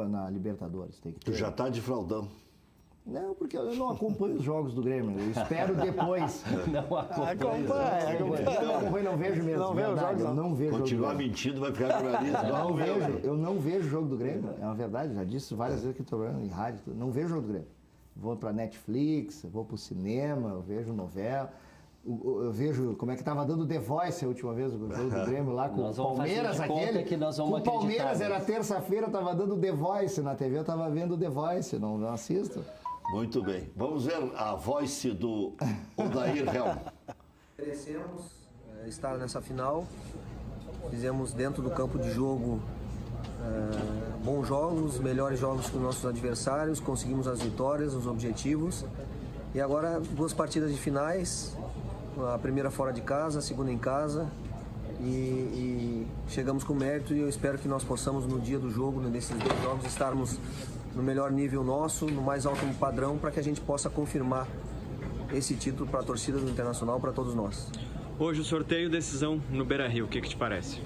na Libertadores. Tem que ter. Tu já tá de fraldão. Não, porque eu não acompanho os jogos do Grêmio. Eu espero depois. Não acompanha. Não vejo mesmo. Não vejo os jogos, eu não vejo. Continuar mentindo vai ficar jornalista. Eu não vejo o jogo do Grêmio. É uma verdade, já disse várias vezes que estou falando em rádio. Não vejo o jogo do Grêmio. Vou para Netflix, vou para o cinema, eu vejo novela. Eu vejo como é que estava dando The Voice a última vez, o jogo do Grêmio lá com o Palmeiras, aquele. Que nós vamos o Palmeiras acreditar, era terça-feira, estava dando The Voice na TV, eu estava vendo The Voice, não assisto. Muito bem. Vamos ver a voice do Odair Helm. Merecemos estar nessa final. Fizemos dentro do campo de jogo bons jogos, melhores jogos que os nossos adversários, conseguimos as vitórias, os objetivos. E agora 2 partidas de finais, a primeira fora de casa, a segunda em casa. E chegamos com mérito e eu espero que nós possamos no dia do jogo, nesses 2 jogos, estarmos no melhor nível nosso, no mais alto padrão, para que a gente possa confirmar esse título para a torcida do Internacional, para todos nós. Hoje o sorteio, decisão no Beira-Rio, o que te parece?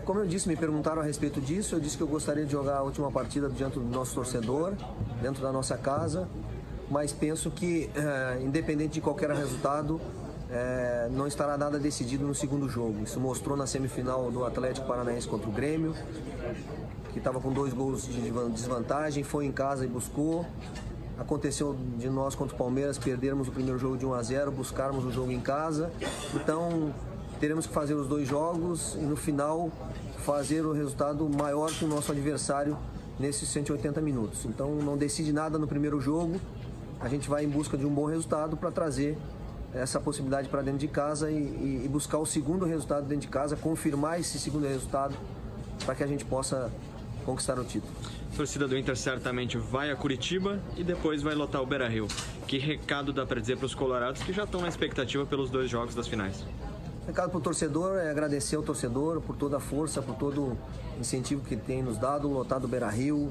Como eu disse, me perguntaram a respeito disso, eu disse que eu gostaria de jogar a última partida diante do nosso torcedor, dentro da nossa casa, mas penso que, independente de qualquer resultado, não estará nada decidido no segundo jogo. Isso mostrou na semifinal do Atlético Paranaense contra o Grêmio, que estava com 2 gols de desvantagem, foi em casa e buscou. Aconteceu de nós contra o Palmeiras perdermos o primeiro jogo de 1-0, buscarmos o jogo em casa. Então, teremos que fazer os 2 jogos e no final fazer o resultado maior que o nosso adversário nesses 180 minutos. Então, não decide nada no primeiro jogo. A gente vai em busca de um bom resultado para trazer essa possibilidade para dentro de casa e buscar o segundo resultado dentro de casa, confirmar esse segundo resultado para que a gente possa conquistar o título. A torcida do Inter certamente vai a Curitiba e depois vai lotar o Beira-Rio. Que recado dá para dizer para os colorados que já estão na expectativa pelos 2 jogos das finais? O recado para o torcedor é agradecer ao torcedor por toda a força, por todo o incentivo que tem nos dado, lotado o Beira-Rio,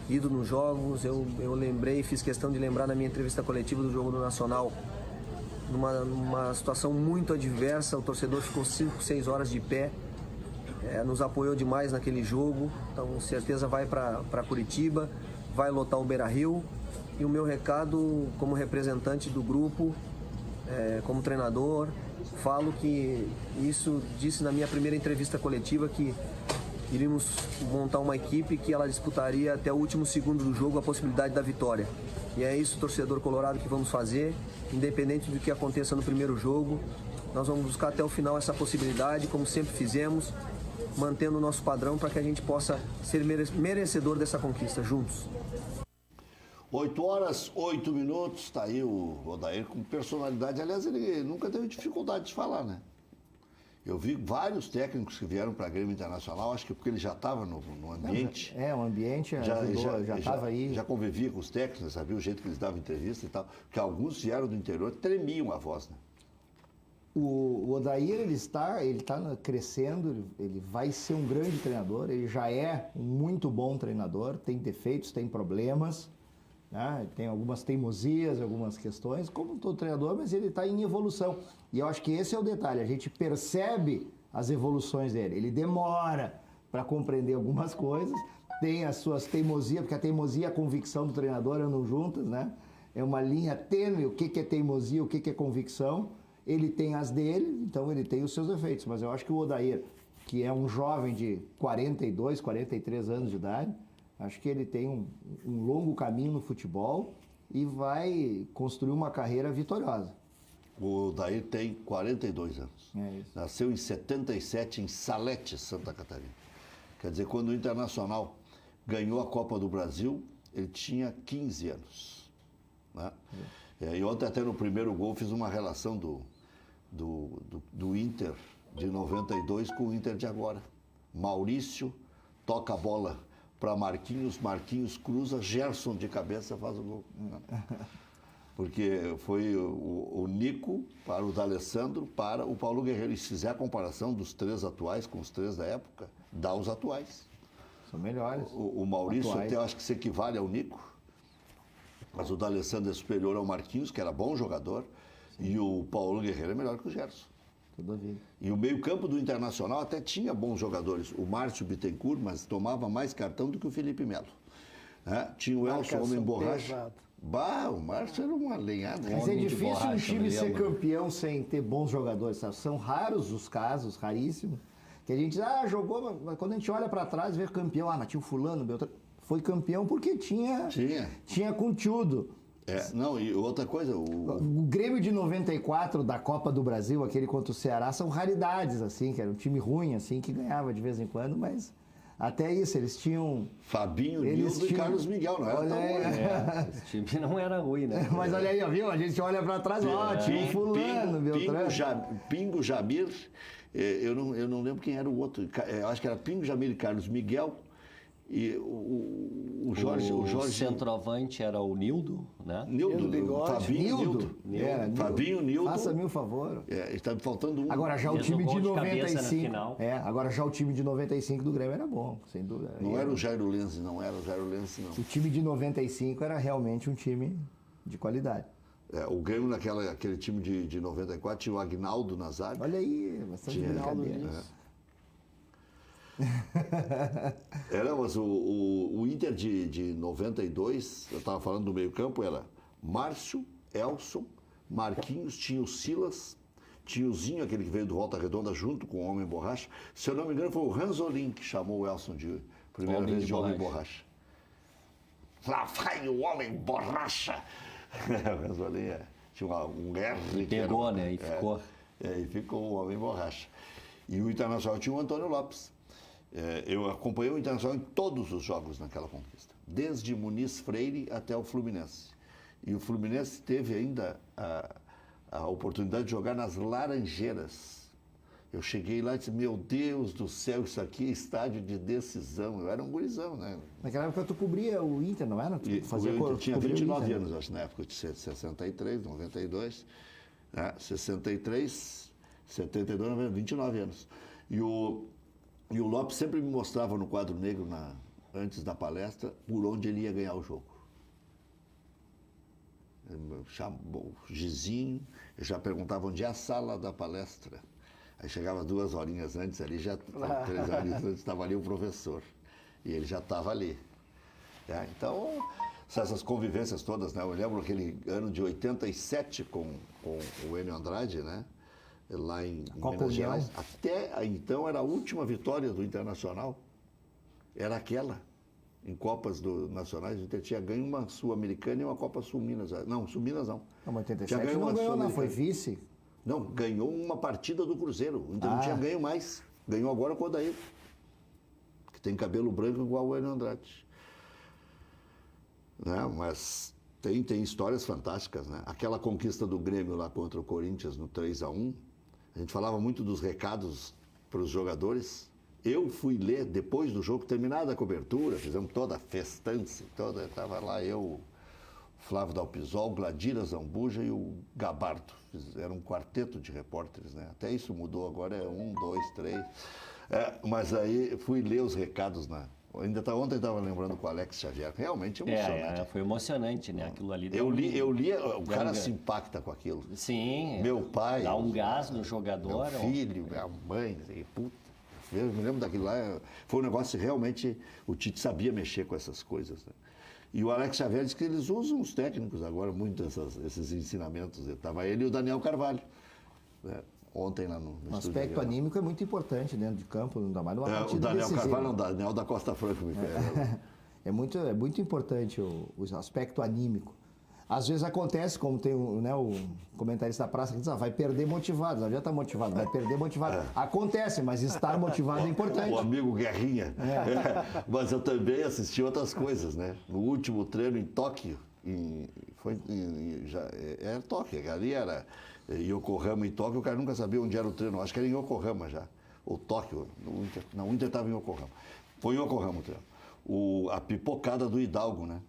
ido nos jogos. Eu lembrei, fiz questão de lembrar na minha entrevista coletiva do Jogo do Nacional, numa situação muito adversa, o torcedor ficou 5, 6 horas de pé, nos apoiou demais naquele jogo, então certeza vai para Curitiba, vai lotar o Beira-Rio. E o meu recado como representante do grupo, como treinador, falo que isso disse na minha primeira entrevista coletiva que iríamos montar uma equipe que ela disputaria até o último segundo do jogo a possibilidade da vitória. E é isso, torcedor colorado, que vamos fazer, independente do que aconteça no primeiro jogo. Nós vamos buscar até o final essa possibilidade, como sempre fizemos, mantendo o nosso padrão para que a gente possa ser merecedor dessa conquista juntos. 8h08, está aí o Odair com personalidade. Aliás, ele nunca teve dificuldade de falar, né? Eu vi vários técnicos que vieram para a Grêmio Internacional, acho que porque ele já estava no ambiente. O ambiente já estava aí. Já convivia com os técnicos, sabia o jeito que eles davam entrevista e tal. Porque alguns vieram do interior, tremiam a voz, né? O Odair, ele está crescendo, ele vai ser um grande treinador, ele já é um muito bom treinador, tem defeitos, tem problemas, né? Tem algumas teimosias, algumas questões, como todo treinador, mas ele está em evolução. E eu acho que esse é o detalhe, a gente percebe as evoluções dele, ele demora para compreender algumas coisas, tem as suas teimosias, porque a teimosia e a convicção do treinador andam juntas, né? É uma linha tênue, o que é teimosia, o que é convicção. Ele tem as dele, então ele tem os seus efeitos. Mas eu acho que o Odair, que é um jovem de 42, 43 anos de idade, acho que ele tem um longo caminho no futebol e vai construir uma carreira vitoriosa. O Odair tem 42 anos. É isso. Nasceu em 77 em Salete, Santa Catarina. Quer dizer, quando o Internacional ganhou a Copa do Brasil, ele tinha 15 anos. Né? E ontem até no primeiro gol fiz uma relação do Inter de 92 com o Inter de agora. Maurício toca a bola para Marquinhos, Marquinhos cruza, Gerson de cabeça faz o gol. Porque foi o Nico para o D'Alessandro para o Paulo Guerreiro. E se fizer a comparação dos 3 atuais com os 3 da época, dá os atuais. São melhores. O Maurício até acho que se equivale ao Nico, mas o D'Alessandro é superior ao Marquinhos, que era bom jogador, e o Paulo Guerreiro é melhor que o Gerson. Tudo a ver. E o meio-campo do Internacional até tinha bons jogadores. O Márcio Bittencourt, mas tomava mais cartão do que o Felipe Melo. Tinha o Elson Homem Borracha. Bah, o Márcio era uma lenhada. Mas é difícil um time ser campeão sem ter bons jogadores, sabe? São raros os casos, raríssimos, que a gente diz, jogou, mas quando a gente olha para trás e vê campeão, mas tinha o fulano, Beltrano. Foi campeão porque tinha conteúdo. Não, e outra coisa... O Grêmio de 94 da Copa do Brasil, aquele contra o Ceará, são raridades, assim, que era um time ruim, assim, que ganhava de vez em quando, mas até isso, eles tinham... Fabinho, Nildo e Carlos Miguel, não era tão ruim. Esse time não era ruim, né? Mas olha aí, viu? A gente olha pra trás, tinha um fulano, Beltrano. Pingo, Jamir, eu não lembro quem era o outro, eu acho que era Pingo, Jamir e Carlos Miguel, e o Jorge... O centroavante era o Nildo, né? Fabinho, Nildo. Faça-me um favor. Está me faltando um. Agora já o time de 95. Agora já o time de 95 do Grêmio era bom, sem dúvida. Não era o Jairo Lenz, não. O time de 95 era realmente um time de qualidade. O Grêmio naquele time de 94 tinha o Agnaldo na zaga. Olha aí, bastante brincadeira. Mas o Inter de 92, eu estava falando do meio campo, era Márcio, Elson, Marquinhos, tinha o Silas, tinha o Zinho, aquele que veio do Volta Redonda junto com o Homem Borracha. Se eu não me engano, foi o Ranzolin que chamou o Elson de primeira vez de Homem Borracha. Lá vai o Homem Borracha! O Ranzolin tinha um R. Pegou, né? E ficou. E ficou o Homem Borracha. E o Internacional tinha o Antônio Lopes. Eu acompanhei o Internacional em todos os jogos naquela conquista, desde Muniz Freire até o Fluminense. E o Fluminense teve ainda a oportunidade de jogar nas Laranjeiras. Eu cheguei lá e disse, meu Deus do céu, isso aqui é estádio de decisão. Eu era um gurizão, né? Naquela época tu cobria o Inter, não era? Eu tinha 29 anos, acho, na época de 63, 92, 63, 72, 29 anos. E o Lopes sempre me mostrava no quadro negro, antes da palestra, por onde ele ia ganhar o jogo. Chamou o Gizinho, eu já perguntava onde é a sala da palestra. Aí chegava 2 horinhas antes ali, 3 horinhas antes estava ali o professor. E ele já estava ali. Então, essas convivências todas, né? Eu lembro aquele ano de 87 com o Enio Andrade, né? Lá em Minas Gerais. Até então era a última vitória do Internacional. Era aquela. Em Copas Nacionais, o Inter tinha ganho uma Sul-Americana e uma Copa Sul-Minas. Não, Sul-Minas não. Não, 87 não ganhou, não. Foi vice. Não, ganhou uma partida do Cruzeiro. O Inter não tinha ganho mais. Ganhou agora com o Odair, que tem cabelo branco igual o Enio Andrade. Né? Mas tem histórias fantásticas, né? Aquela conquista do Grêmio lá contra o Corinthians no 3-1. A gente falava muito dos recados para os jogadores. Eu fui ler, depois do jogo, terminada a cobertura, fizemos toda a festança, estava lá eu, Flávio Dalpisol, Gladira Zambuja e o Gabardo. Era um quarteto de repórteres, né? Até isso mudou, agora é 1, 2, 3. Mas aí fui ler os recados ontem estava lembrando com o Alex Xavier, realmente emocionante. Foi emocionante, né? Aquilo ali. Eu li, o cara se impacta com aquilo. Sim. Meu pai. Dá um gás no jogador. Meu filho, minha mãe, puta. Eu me lembro daquilo lá, foi um negócio que realmente o Tite sabia mexer com essas coisas. Né? E o Alex Xavier disse que eles usam os técnicos agora muito esses ensinamentos. Estava ele e o Daniel Carvalho. Né? Ontem lá no O aspecto anímico é muito importante dentro de campo, ainda mais numa partida o Daniel decisiva. Carvalho não, Daniel da Costa Franca me pega. É muito importante o aspecto anímico. Às vezes acontece, como tem o comentarista da praça que diz, vai perder motivado, já está motivado, vai perder motivado. Acontece, mas estar motivado é importante. O amigo Guerrinha. Mas eu também assisti outras coisas, né? No último treino em Tóquio, era Tóquio, ali era Yokohama em Tóquio, o cara nunca sabia onde era o treino, acho que era em Yokohama já, ou Tóquio, o Inter estava em Yokohama. Foi em Yokohama o treino. A pipocada do Hidalgo, né?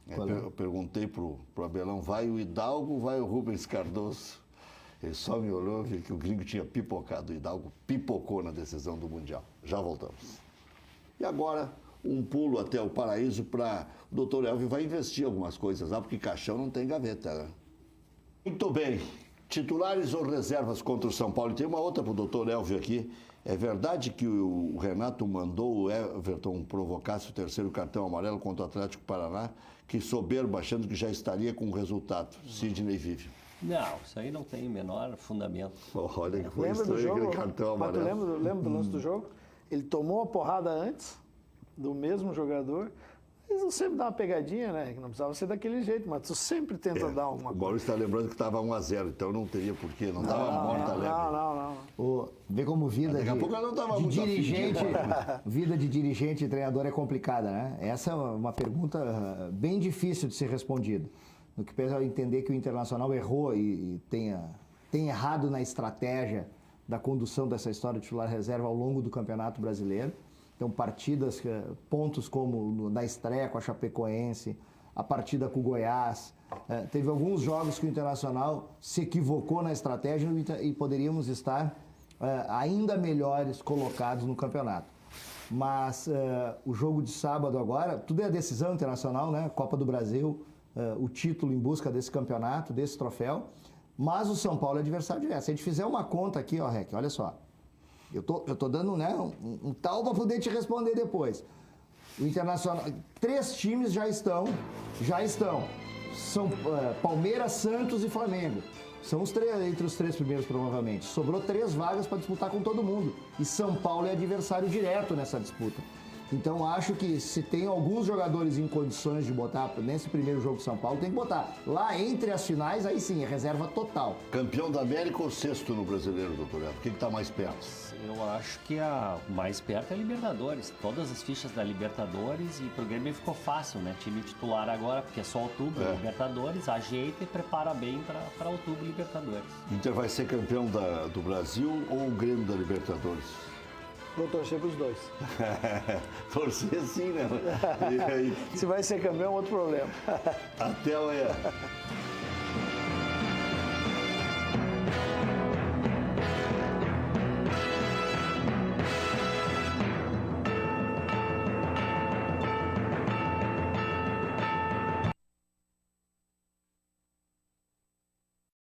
Eu perguntei pro Abelão, vai o Hidalgo ou vai o Rubens Cardoso? Ele só me olhou e viu que o gringo tinha pipocado. O Hidalgo pipocou na decisão do Mundial. Já voltamos. E agora, um pulo até o paraíso para... O doutor Elvio vai investir algumas coisas lá, porque caixão não tem gaveta, né? Muito bem. Titulares ou reservas contra o São Paulo? E tem uma outra para o doutor Elvio aqui. É verdade que o Renato mandou o Everton provocasse o terceiro cartão amarelo contra o Atlético Paraná, que soberbo, achando que já estaria com o resultado. Sidney Vive. Não, isso aí não tem o menor fundamento. Olha que foi Lembra do estranho jogo? aquele cartão amarelo. Lembra do lance do jogo? Ele tomou a porrada antes do mesmo jogador. Eles sempre dá uma pegadinha, né? Que não precisava ser daquele jeito, mas tu sempre tenta dar alguma coisa. O Maurício está lembrando que estava 1-0, então não teria porquê, não estava morta leve. Não. Vê como vida Daqui a pouco ela não estava muito dirigente, vida de dirigente e treinador é complicada, né? Essa é uma pergunta bem difícil de ser respondida. No que pensa entender que o Internacional errou e tem errado na estratégia da condução dessa história de titular reserva ao longo do Campeonato Brasileiro. Então, partidas, pontos como na estreia com a Chapecoense, a partida com o Goiás. Teve alguns jogos que o Internacional se equivocou na estratégia e poderíamos estar ainda melhores colocados no campeonato. Mas o jogo de sábado agora, tudo é decisão internacional, né? Copa do Brasil, o título em busca desse campeonato, desse troféu. Mas o São Paulo é adversário direto. Se a gente fizer uma conta aqui, ó, Rec, olha só. Eu tô dando, né, um tal para poder te responder depois. O Internacional, 3 times já estão. São Palmeiras, Santos e Flamengo. São entre os 3 primeiros, provavelmente. Sobrou 3 vagas para disputar com todo mundo. E São Paulo é adversário direto nessa disputa. Então, acho que se tem alguns jogadores em condições de botar nesse primeiro jogo de São Paulo, tem que botar. Lá entre as finais, aí sim, é reserva total. Campeão da América ou sexto no Brasileiro, doutor Elvio? O que está mais perto? Eu acho que a mais perto é a Libertadores. Todas as fichas da Libertadores e pro Grêmio ficou fácil, né? Time titular agora, porque é só outubro, Libertadores, ajeita e prepara bem para outubro Libertadores. Inter vai ser campeão do Brasil ou o Grêmio da Libertadores? Vou torcer para os dois. Torcer sim, né? E aí? Se vai ser campeão, outro problema. Até amanhã.